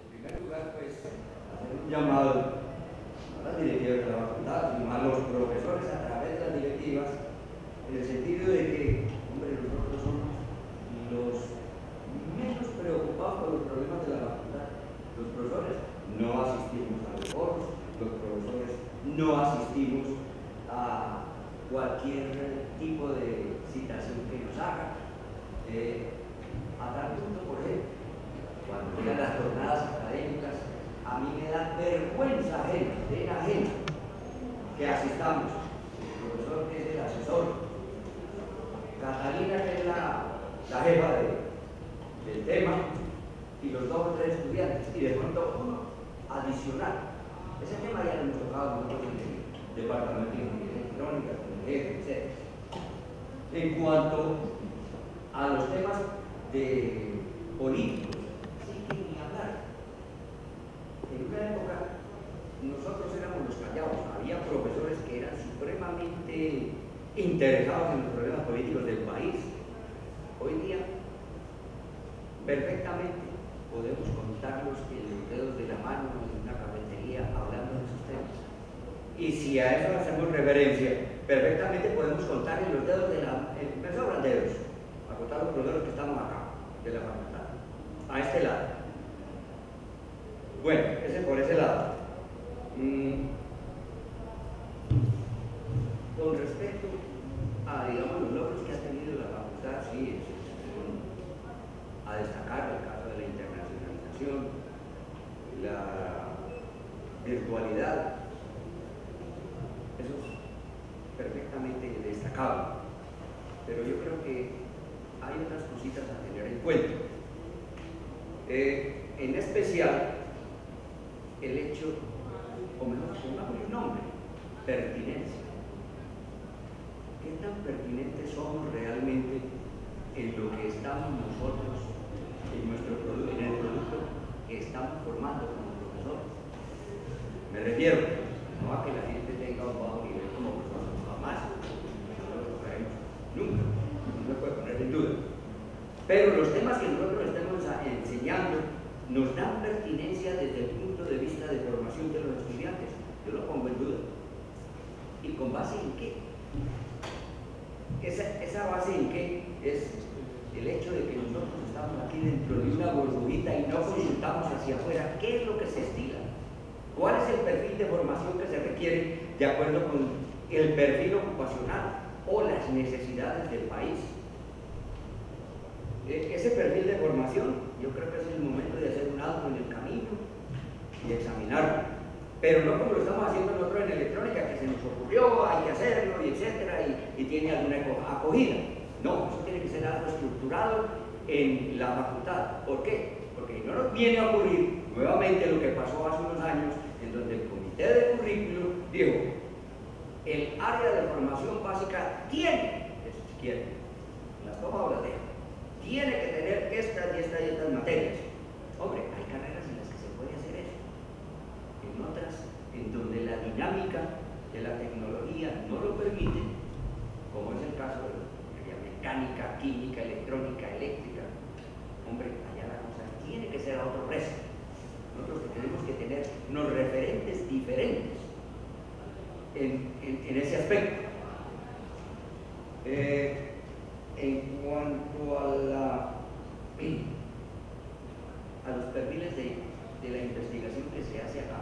En primer lugar, pues, hacer un llamado a las directivas de la facultad y a los profesores a través de las directivas en el sentido de que, hombre, nosotros somos los menos preocupados por los problemas de la facultad. Los profesores no asistimos a los foros, los profesores no asistimos a cualquier tipo de citación que nos haga. A tal punto, por ejemplo, cuando llegan las jornadas académicas, a mí me da vergüenza ajena, pena ajena, que asistamos. El profesor que es el asesor, Catalina que es la jefa del tema, y los 2 o 3 estudiantes, y de pronto uno adicional. Ese tema ya lo hemos tocado nosotros en el departamento de ingeniería electrónica, con el jefe, etc. En cuanto a los temas de políticos, sí que ni hablar. En una época nosotros éramos los callados, había profesores que eran supremamente interesados en los problemas políticos del país. Hoy día, perfectamente podemos contarlos en los dedos de la mano en una cafetería hablando de esos temas. Y si a eso hacemos referencia, perfectamente podemos contar en los dedos de la... me sobran dedos, a contar los profesores que estamos acá, de la facultad, a este lado. Bueno, ese por ese lado. Con respecto a, digamos, los logros que ha tenido la facultad, sí, a destacar el caso de la internacionalización, la virtualidad, eso es perfectamente destacable, pero yo creo que hay otras cositas a tener en cuenta. En especial, el hecho, o mejor, pongamos un nombre, pertinencia. ¿Qué tan pertinentes somos realmente en lo que estamos nosotros, en el producto que estamos formando como profesores? Me refiero, no a que la gente tenga un bajo nivel como profesor, jamás, no lo haremos nunca, no se puede poner en duda. Pero los temas que nosotros estamos enseñando nos dan pertinencia desde el punto de vista de formación de los estudiantes. Yo lo pongo en duda. ¿Y con base en qué? Esa base en qué es el hecho de que nosotros estamos aquí dentro de una burbujita y no consultamos hacia afuera qué es lo que se estila, cuál es el perfil de formación que se requiere de acuerdo con el perfil ocupacional o las necesidades del país. Ese perfil de formación, yo creo que es el momento de hacer un alto en el camino y examinarlo, pero no como lo estamos haciendo nosotros en electrónica, que se nos ocurrió, hay que hacerlo, y etcétera, y tiene alguna acogida. No, eso tiene que ser algo estructurado en la facultad. ¿Por qué? Porque no nos viene a ocurrir nuevamente lo que pasó hace unos años, en donde el comité de currículum dijo, el área de formación básica tiene, si quiere, las toma o las deja, tiene que tener estas y estas y estas materias. Hombre, hay carreras en las que se puede hacer eso. En otras, en donde la dinámica de la tecnología no lo permite, como es el caso de la mecánica, química, electrónica, eléctrica, hombre, allá la cosa tiene que ser a otro precio. Nosotros tenemos que tener unos referentes diferentes en ese aspecto. En cuanto a los perfiles de la investigación que se hace acá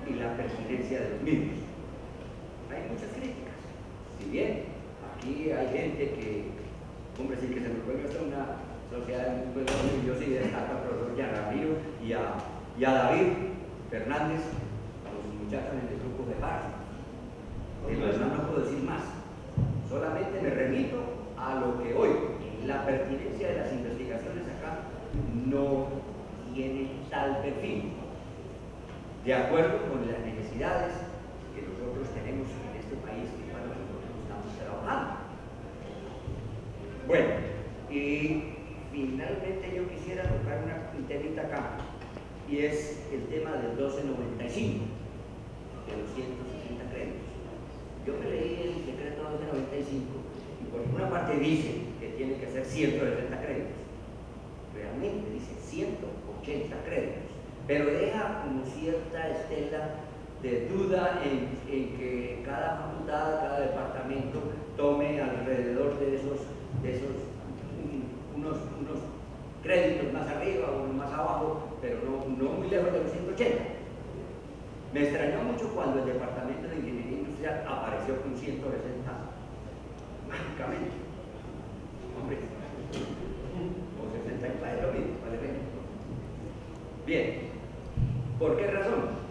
y la pertinencia de los mismos, hay muchas críticas. Si bien aquí hay gente que, hombre, sí que se nos puede hacer una sociedad muy buena, yo sí destaco al profesor Jean Ramiro y a David Fernández, los muchachos en el grupo de paz. No puedo decir más. Solamente me remito a lo que hoy la pertinencia de las investigaciones acá no tiene tal perfil, de acuerdo con las necesidades que nosotros tenemos en este país y para nosotros estamos trabajando. Bueno, y finalmente yo quisiera tocar un temita acá, y es el tema del 1295, de los 160 créditos. Yo me leí el decreto 1295 y por una parte dice que tiene que ser 160 créditos. Realmente dice 180 créditos, pero deja como cierta estela de duda en que cada facultad, cada departamento tome alrededor de esos unos créditos más arriba o unos más abajo, pero no muy lejos de los 180. Me extrañó mucho cuando el Departamento de Ingeniería Industrial apareció con 160, mágicamente. Hombre, o 60 es lo mismo, vale menos. Bien, ¿por qué razón?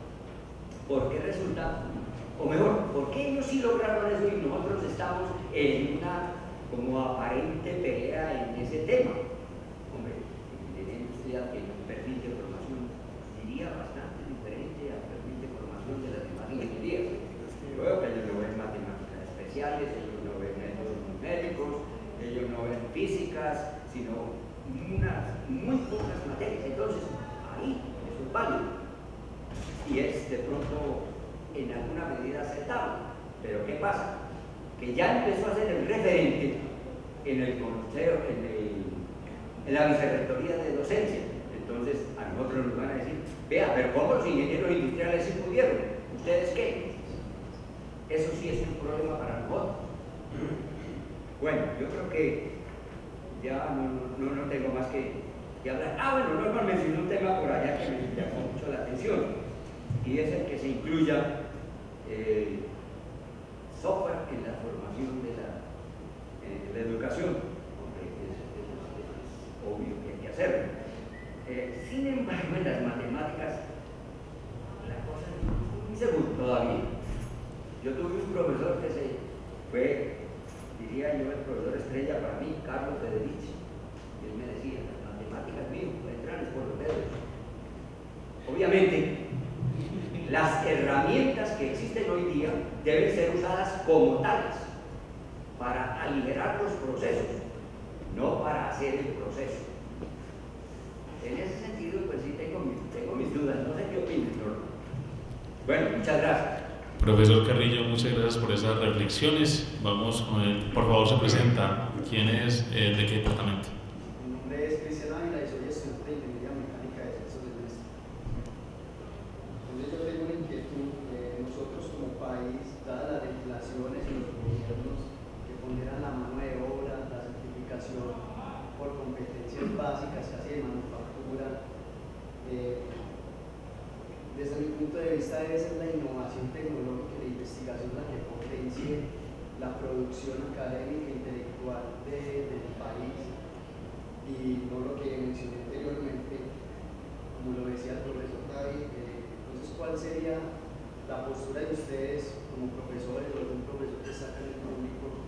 Porque resulta, o mejor, ¿por qué ellos sí lograron eso y nosotros estamos en una como aparente pelea en ese tema? Hombre, la ingeniería industrial tiene un perfil de formación, diría, bastante diferente al perfil de formación de las demás ingenierías. Yo veo que ellos no ven matemáticas especiales, ellos no ven métodos numéricos, ellos no ven físicas, sino unas muy pocas materias. Entonces, ahí eso es válido y es de pronto en alguna medida aceptable. Pero ¿qué pasa? Que ya empezó a ser el referente en el consejo, en la vicerrectoría de docencia. Entonces a nosotros nos van a decir, vea, pero ¿cómo los ingenieros industriales sí pudieron? ¿Ustedes qué? Eso sí es un problema para nosotros. Bueno, yo creo que ya no tengo más que hablar. Bueno, Norman mencionó un tema por allá que me llamó mucho la atención, y es el que se incluya software en la formación de la educación. Es obvio que hay que hacerlo. Sin embargo, en las matemáticas la cosa es muy segura todavía. Yo tuve un profesor que fue, diría yo, el profesor estrella para mí, Carlos Federici. Y él me decía, las matemáticas mío entran por los dedos. Obviamente, las herramientas que existen hoy día deben ser usadas como tales para aligerar los procesos, no para hacer el proceso. En ese sentido, pues sí tengo mis dudas, no sé qué opinas, Norma. Bueno, muchas gracias. Profesor Carrillo, muchas gracias por esas reflexiones. Vamos con él. Por favor, se presenta. ¿Quién es? ¿De qué departamento? Mi nombre es Cristian Ávila y soy estudiante de Ingeniería Mecánica de sexto semestre. Entonces yo tengo una inquietud. Nosotros como país, dadas las legislaciones y los gobiernos que ponderan la mano de obra, la certificación por competencias básicas, casi de manufactura, desde mi punto de vista debe ser la innovación tecnológica y la investigación la que potencie la producción académica e intelectual del país, y no lo que mencioné anteriormente, como lo decía el profesor David. Entonces, ¿cuál sería la postura de ustedes como profesores o de un profesor que está en el público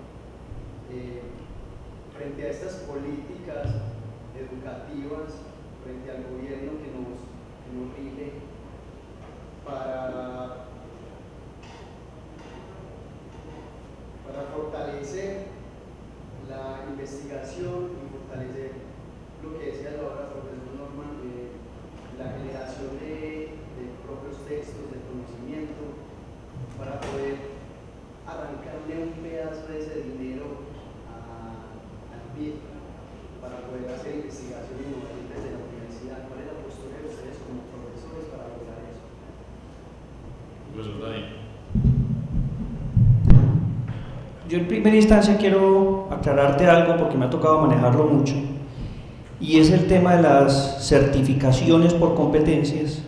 frente a estas políticas educativas, frente al gobierno que nos rige, para fortalecer la investigación y fortalecer lo que decía ahora el profesor Norman, la generación de propios textos, de conocimiento, para poder arrancarle un pedazo de ese dinero al PIB, para poder hacer investigación innovadora desde la universidad? ¿Cuál es la postura de ustedes como profesores para lograr eso? Yo en primera instancia quiero aclararte algo porque me ha tocado manejarlo mucho, y es el tema de las certificaciones por competencias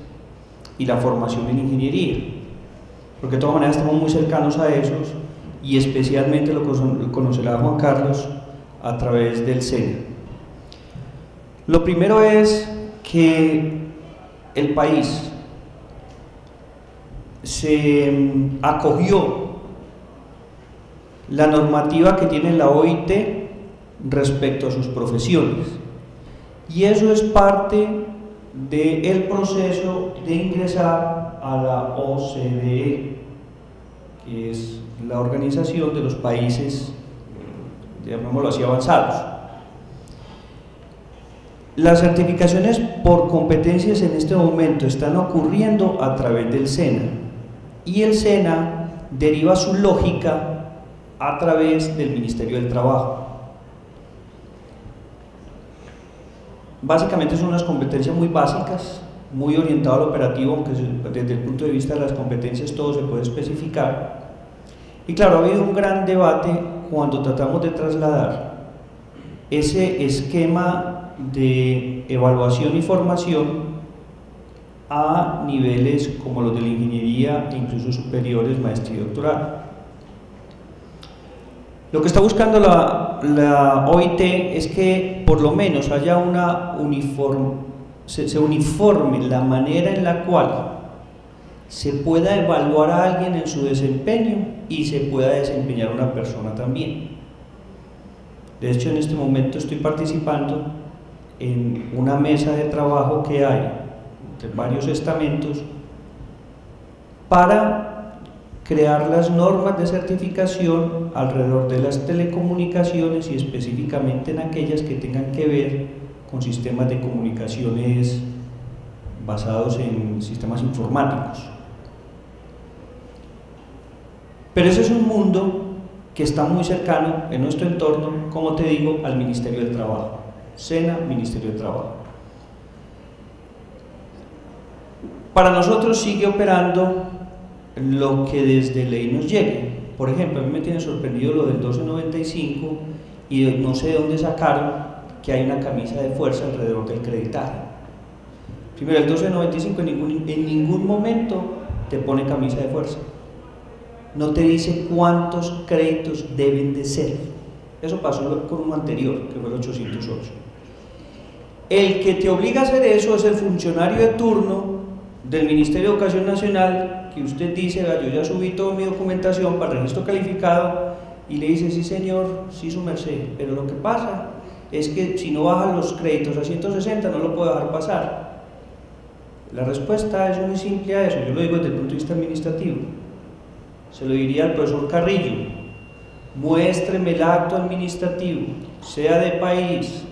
y la formación en ingeniería, porque de todas maneras estamos muy cercanos a esos, y especialmente lo conocerá Juan Carlos a través del SENA. Lo primero es que el país se acogió la normativa que tiene la OIT respecto a sus profesiones, y eso es parte del proceso de ingresar a la OCDE, que es la organización de los países, llamémoslo así, avanzados. Las certificaciones por competencias en este momento están ocurriendo a través del SENA, y el SENA deriva su lógica a través del Ministerio del Trabajo. Básicamente son unas competencias muy básicas muy orientado al operativo, aunque desde el punto de vista de las competencias todo se puede especificar. Y claro, ha habido un gran debate cuando tratamos de trasladar ese esquema de evaluación y formación a niveles como los de la ingeniería e incluso superiores, maestría y doctorado. Lo que está buscando la OIT es que por lo menos haya una se uniforme la manera en la cual se pueda evaluar a alguien en su desempeño y se pueda desempeñar una persona también. De hecho, en este momento estoy participando en una mesa de trabajo que hay entre varios estamentos para crear las normas de certificación alrededor de las telecomunicaciones y específicamente en aquellas que tengan que ver con sistemas de comunicaciones basados en sistemas informáticos. Pero ese es un mundo que está muy cercano en nuestro entorno, como te digo, al Ministerio del Trabajo. SENA, Ministerio del Trabajo. Para nosotros sigue operando lo que desde ley nos llegue. Por ejemplo, a mí me tiene sorprendido lo del 1295 y no sé de dónde sacaron que hay una camisa de fuerza alrededor del creditaje. Primero, el 1295 en ningún momento te pone camisa de fuerza. No te dice cuántos créditos deben de ser. Eso pasó con uno anterior, que fue el 808. El que te obliga a hacer eso es el funcionario de turno del Ministerio de Educación Nacional, que usted dice, yo ya subí toda mi documentación para el registro calificado, y le dice, sí señor, sí su merced, pero lo que pasa es que si no baja los créditos a 160 no lo puedo dejar pasar. La respuesta es muy simple a eso, yo lo digo desde el punto de vista administrativo. Se lo diría al profesor Carrillo: muéstreme el acto administrativo, sea de país,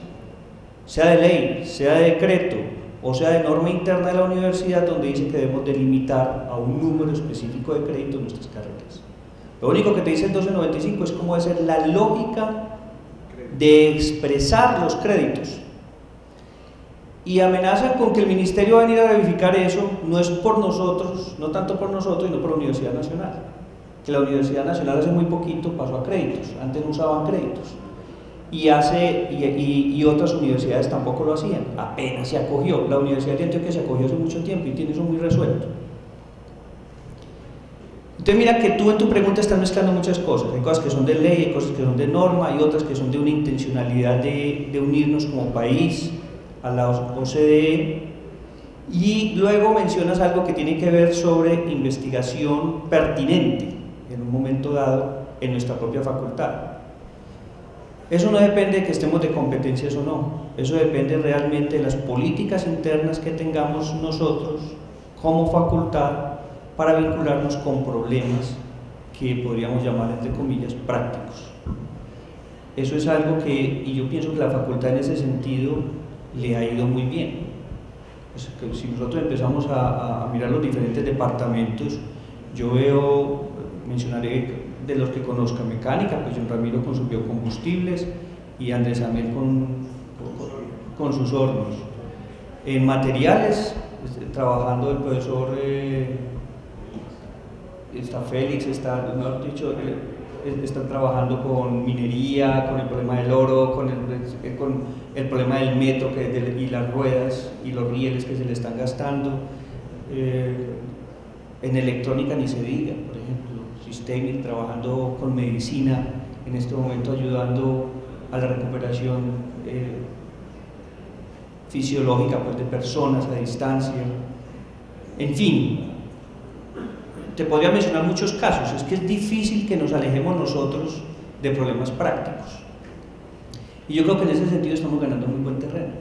sea de ley, sea de decreto o sea de norma interna de la universidad, donde dice que debemos delimitar a un número específico de créditos nuestras carreras. Lo único que te dice el 1295 es cómo debe ser la lógica de expresar los créditos. Y amenazan con que el ministerio va a venir a verificar eso, no es por nosotros, no tanto por nosotros, sino por la Universidad Nacional. Que la Universidad Nacional hace muy poquito pasó a créditos, antes no usaban créditos. Y otras universidades tampoco lo hacían, apenas se acogió. La Universidad de Antioquia se acogió hace mucho tiempo y tiene eso muy resuelto. Entonces mira que tú en tu pregunta estás mezclando muchas cosas. Hay cosas que son de ley, hay cosas que son de norma, hay otras que son de una intencionalidad de unirnos como país a la OCDE, y luego mencionas algo que tiene que ver sobre investigación pertinente en un momento dado en nuestra propia facultad. Eso no depende de que estemos de competencias o no, eso depende realmente de las políticas internas que tengamos nosotros como facultad para vincularnos con problemas que podríamos llamar, entre comillas, prácticos. Eso es algo y yo pienso que la facultad en ese sentido le ha ido muy bien. Pues que si nosotros empezamos a mirar los diferentes departamentos, yo veo, mencionaré de los que conozca: mecánica, pues John Ramiro con sus biocombustibles y Andrés Amel con sus hornos. En materiales, trabajando el profesor, está Félix, están trabajando con minería, con el problema del oro, con el problema del metro y las ruedas y los rieles que se le están gastando. En electrónica ni se diga, por ejemplo, Systemic trabajando con medicina, en este momento ayudando a la recuperación fisiológica, pues, de personas a distancia. En fin, te podría mencionar muchos casos. Es que es difícil que nos alejemos nosotros de problemas prácticos, y yo creo que en ese sentido estamos ganando muy buen terreno.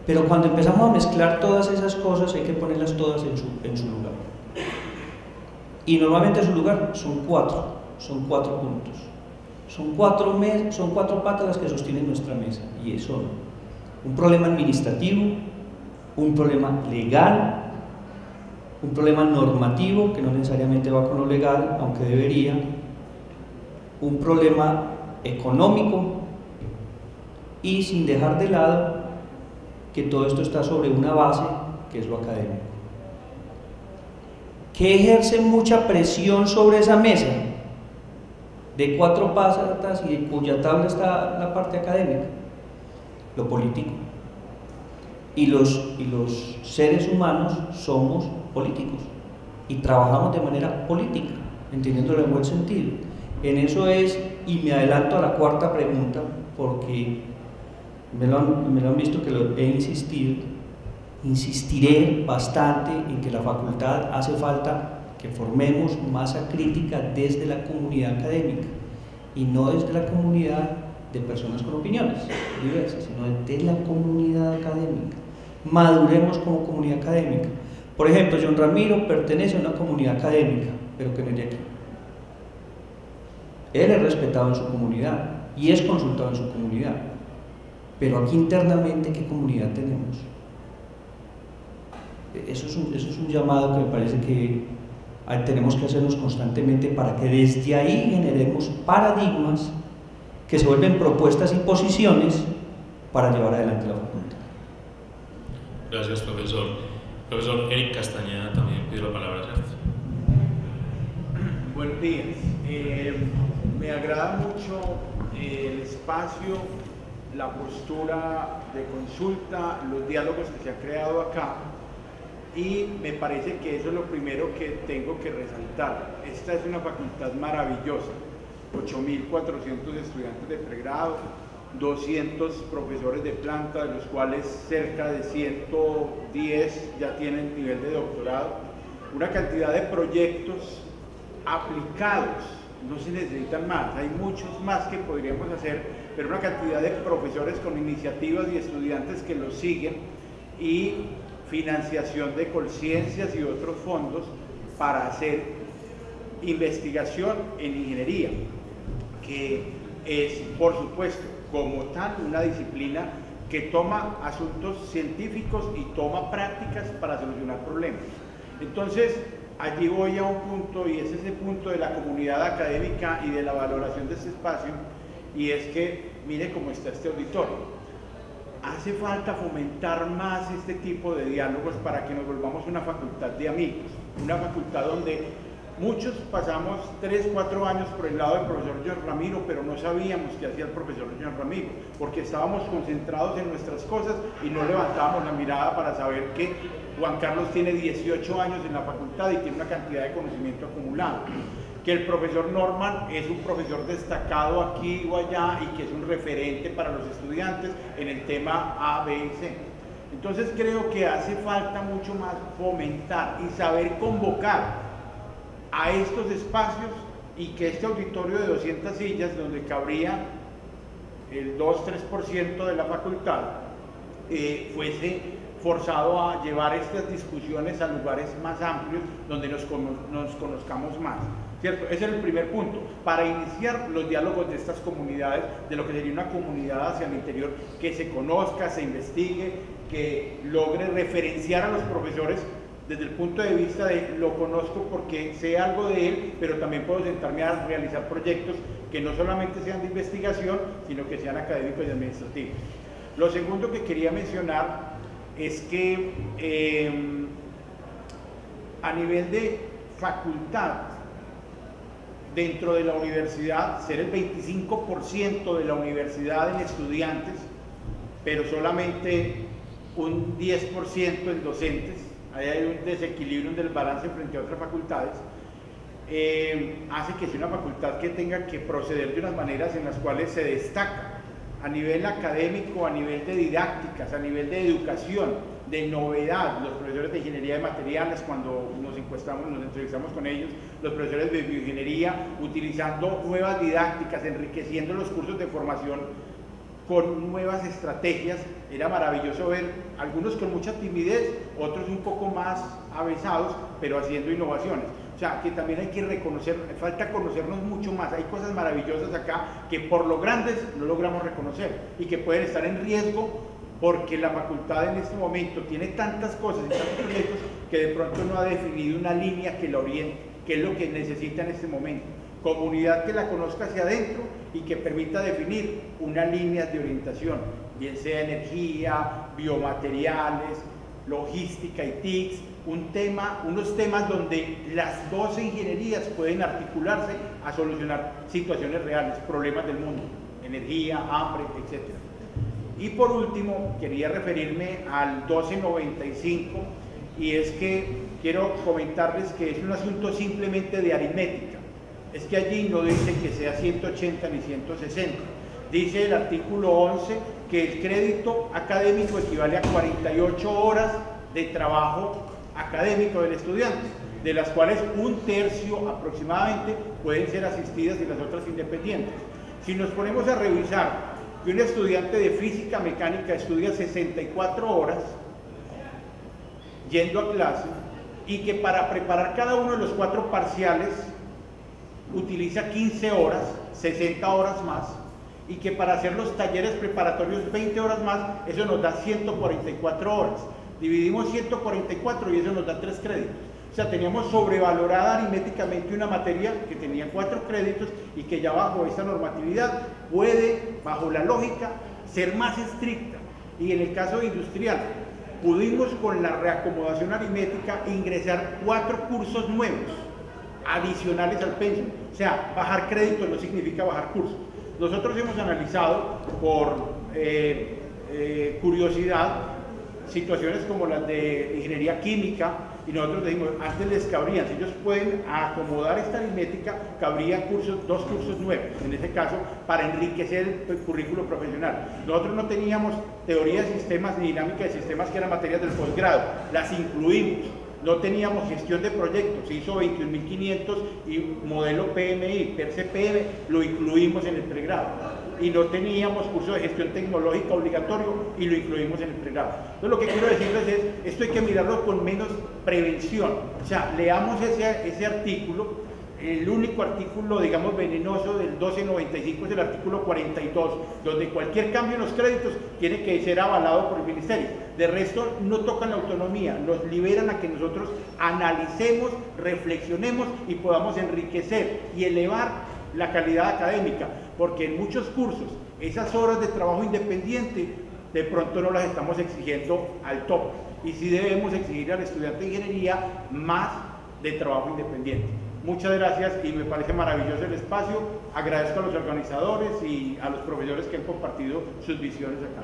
Pero cuando empezamos a mezclar todas esas cosas hay que ponerlas todas en su lugar, y normalmente en su lugar son cuatro puntos, son cuatro patas las que sostienen nuestra mesa, y son un problema administrativo, un problema legal, un problema normativo que no necesariamente va con lo legal, aunque debería, un problema económico, y sin dejar de lado que todo esto está sobre una base que es lo académico. ¿Qué ejerce mucha presión sobre esa mesa? De 4 patas y en cuya tabla está la parte académica, lo político. Y los seres humanos somos políticos y trabajamos de manera política, entendiéndolo en buen sentido. En eso es, y me adelanto a la 4ª pregunta, porque me lo han visto que lo he insistido, insistiré bastante en que la facultad hace falta que formemos masa crítica desde la comunidad académica y no desde la comunidad de personas con opiniones diversas, sino desde la comunidad académica. Maduremos como comunidad académica. Por ejemplo, John Ramiro pertenece a una comunidad académica, pero que no es de aquí. Él es respetado en su comunidad y es consultado en su comunidad, pero aquí internamente, ¿qué comunidad tenemos? Eso es un llamado que me parece que tenemos que hacernos constantemente para que desde ahí generemos paradigmas que se vuelven propuestas y posiciones para llevar adelante la facultad. Gracias, profesor. Profesor Eric Castañeda también pidió la palabra, ¿cierto? Buenos días. Me agrada mucho el espacio, la postura de consulta, los diálogos que se han creado acá, y me parece que eso es lo primero que tengo que resaltar. Esta es una facultad maravillosa, 8.400 estudiantes de pregrado, 200 profesores de planta, de los cuales cerca de 110 ya tienen nivel de doctorado, una cantidad de proyectos aplicados, no se necesitan más, hay muchos más que podríamos hacer, pero una cantidad de profesores con iniciativas y estudiantes que los siguen, y financiación de Colciencias y otros fondos para hacer investigación en ingeniería, que es, por supuesto, como tal, una disciplina que toma asuntos científicos y toma prácticas para solucionar problemas. Entonces, allí voy a un punto, y es ese punto de la comunidad académica y de la valoración de este espacio, y es que, mire cómo está este auditorio. Hace falta fomentar más este tipo de diálogos para que nos volvamos una facultad de amigos, una facultad donde muchos pasamos 3, 4 años por el lado del profesor John Ramiro, pero no sabíamos qué hacía el profesor John Ramiro, porque estábamos concentrados en nuestras cosas y no levantábamos la mirada para saber que Juan Carlos tiene 18 años en la facultad y tiene una cantidad de conocimiento acumulado, que el profesor Norman es un profesor destacado aquí o allá y que es un referente para los estudiantes en el tema A, B y C. Entonces creo que hace falta mucho más fomentar y saber convocar a estos espacios, y que este auditorio de 200 sillas, donde cabría el 2-3% de la facultad, fuese forzado a llevar estas discusiones a lugares más amplios donde nos conozcamos más, ¿cierto? Ese es el primer punto, para iniciar los diálogos de estas comunidades, de lo que sería una comunidad hacia el interior, que se conozca, se investigue, que logre referenciar a los profesores desde el punto de vista de lo conozco porque sé algo de él, pero también puedo sentarme a realizar proyectos que no solamente sean de investigación, sino que sean académicos y administrativos. Lo segundo que quería mencionar es que a nivel de facultad, dentro de la universidad, ser el 25% de la universidad en estudiantes, pero solamente un 10% en docentes, ahí hay un desequilibrio del balance frente a otras facultades, hace que sea una facultad que tenga que proceder de unas maneras en las cuales se destaca a nivel académico, a nivel de didácticas, a nivel de educación, de novedad. Los profesores de ingeniería de materiales, cuando nos entrevistamos con ellos, los profesores de bioingeniería, utilizando nuevas didácticas, enriqueciendo los cursos de formación con nuevas estrategias. Era maravilloso ver algunos con mucha timidez, otros un poco más avesados, pero haciendo innovaciones. O sea, que también hay que reconocer, falta conocernos mucho más. Hay cosas maravillosas acá que por lo grandes no logramos reconocer y que pueden estar en riesgo porque la facultad en este momento tiene tantas cosas y tantos proyectos que de pronto no ha definido una línea que la oriente, que es lo que necesita en este momento. Comunidad que la conozca hacia adentro y que permita definir unas líneas de orientación, bien sea energía, biomateriales, logística y TICS, unos temas donde las 12 ingenierías pueden articularse a solucionar situaciones reales, problemas del mundo, energía, hambre, etc. Y por último, quería referirme al 1295, y es que quiero comentarles que es un asunto simplemente de aritmética. Es que allí no dice que sea 180 ni 160. Dice el artículo 11 que el crédito académico equivale a 48 horas de trabajo académico del estudiante, de las cuales un tercio aproximadamente pueden ser asistidas y las otras independientes. Si nos ponemos a revisar que un estudiante de física mecánica estudia 64 horas yendo a clase, y que para preparar cada uno de los 4 parciales utiliza 15 horas, 60 horas más, y que para hacer los talleres preparatorios 20 horas más, eso nos da 144 horas. Dividimos 144 y eso nos da 3 créditos. O sea, teníamos sobrevalorada aritméticamente una materia que tenía 4 créditos y que ya bajo esta normatividad puede, bajo la lógica, ser más estricta. Y en el caso industrial, pudimos con la reacomodación aritmética ingresar 4 cursos nuevos, adicionales al pensum. O sea, bajar créditos no significa bajar cursos. Nosotros hemos analizado por curiosidad situaciones como las de ingeniería química, y nosotros dijimos, antes les cabrían, si ellos pueden acomodar esta aritmética, cabrían 2 cursos nuevos, en este caso, para enriquecer el currículo profesional. Nosotros no teníamos teoría de sistemas ni dinámica de sistemas, que eran materias del posgrado, las incluimos. No teníamos gestión de proyectos, se hizo 21.500 y modelo PMI, PERCE-PM, lo incluimos en el pregrado. Y no teníamos curso de gestión tecnológica obligatorio y lo incluimos en el pregrado. Entonces lo que quiero decirles es, esto hay que mirarlo con menos prevención. O sea, leamos ese artículo. El único artículo, digamos, venenoso del 1295 es el artículo 42, donde cualquier cambio en los créditos tiene que ser avalado por el ministerio. De resto, no tocan la autonomía, nos liberan a que nosotros analicemos, reflexionemos y podamos enriquecer y elevar la calidad académica, porque en muchos cursos esas horas de trabajo independiente de pronto no las estamos exigiendo al top, y sí debemos exigir al estudiante de ingeniería más de trabajo independiente. Muchas gracias, y me parece maravilloso el espacio. Agradezco a los organizadores y a los profesores que han compartido sus visiones acá.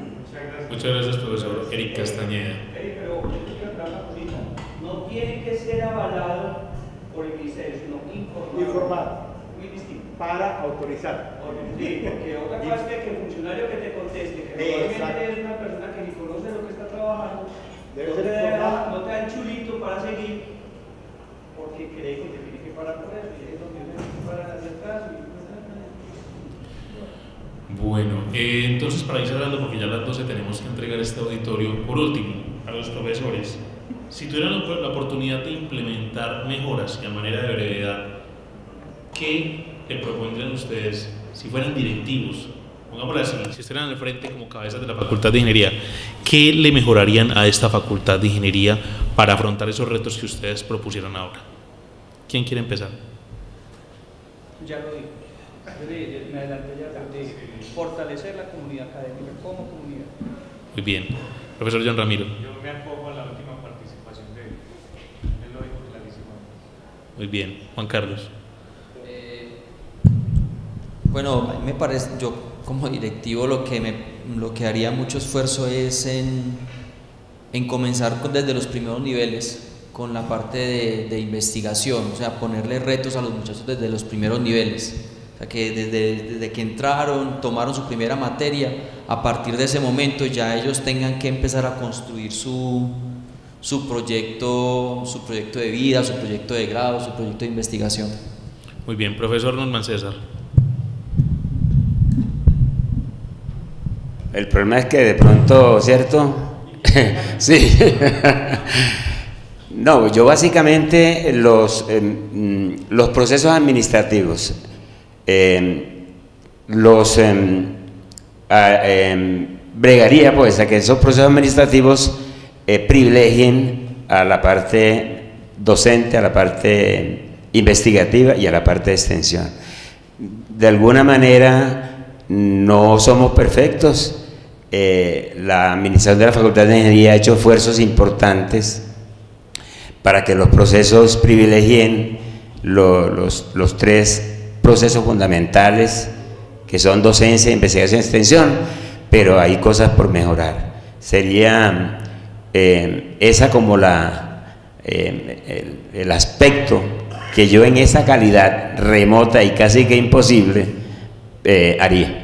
Muchas gracias, profesor Eric Castañeda. Pero yo quiero aclarar una cosita. No tiene que ser avalado por el ministerio, sino informado. Muy distinto. Para autorizar. Sí, porque otra cosa es que el funcionario que te conteste, que probablemente es una persona que ni conoce lo que está trabajando, debe ser informado. No te da el chulito para seguir, porque cree que te tiene que parar por eso, y es donde tiene que parar hacia atrás. Bueno, entonces para ir cerrando, porque ya a las 12 tenemos que entregar este auditorio, por último, a los profesores, si tuvieran la oportunidad de implementar mejoras y a manera de brevedad, ¿qué le propondrían ustedes si fueran directivos? Pongámoslo así, si estuvieran al frente como cabezas de la Facultad de Ingeniería, ¿qué le mejorarían a esta Facultad de Ingeniería para afrontar esos retos que ustedes propusieron ahora? ¿Quién quiere empezar? Ya lo digo. Me adelanté ya de fortalecer la comunidad académica como comunidad. Muy bien. Profesor John Ramiro. Yo me acojo a la última participación de él. Él lo dijo clarísimo. Muy bien. Juan Carlos. Bueno, me parece, yo como directivo lo que haría mucho esfuerzo es en comenzar desde los primeros niveles con la parte de investigación, o sea, ponerle retos a los muchachos desde los primeros niveles. O sea, que desde que entraron, tomaron su primera materia, a partir de ese momento ya ellos tengan que empezar a construir su proyecto de vida, su proyecto de grado, su proyecto de investigación. Muy bien, profesor Norman César. El problema es que de pronto, ¿cierto? Sí. No, yo básicamente los procesos administrativos bregaría pues a que esos procesos administrativos privilegien a la parte docente, a la parte investigativa y a la parte de extensión. De alguna manera no somos perfectos, la administración de la Facultad de Ingeniería ha hecho esfuerzos importantes para que los procesos privilegien los tres procesos fundamentales, que son docencia, investigación y extensión, pero hay cosas por mejorar. Sería esa como el aspecto que yo en esa calidad remota y casi que imposible haría.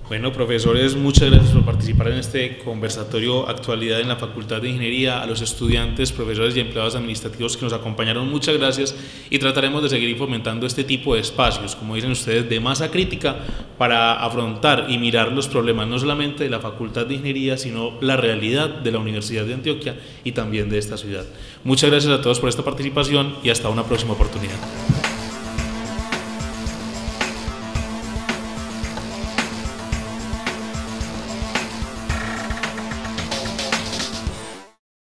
Bueno, profesores, muchas gracias por participar en este conversatorio Actualidad en la Facultad de Ingeniería. A los estudiantes, profesores y empleados administrativos que nos acompañaron, muchas gracias, y trataremos de seguir fomentando este tipo de espacios, como dicen ustedes, de masa crítica, para afrontar y mirar los problemas no solamente de la Facultad de Ingeniería, sino la realidad de la Universidad de Antioquia y también de esta ciudad. Muchas gracias a todos por esta participación y hasta una próxima oportunidad.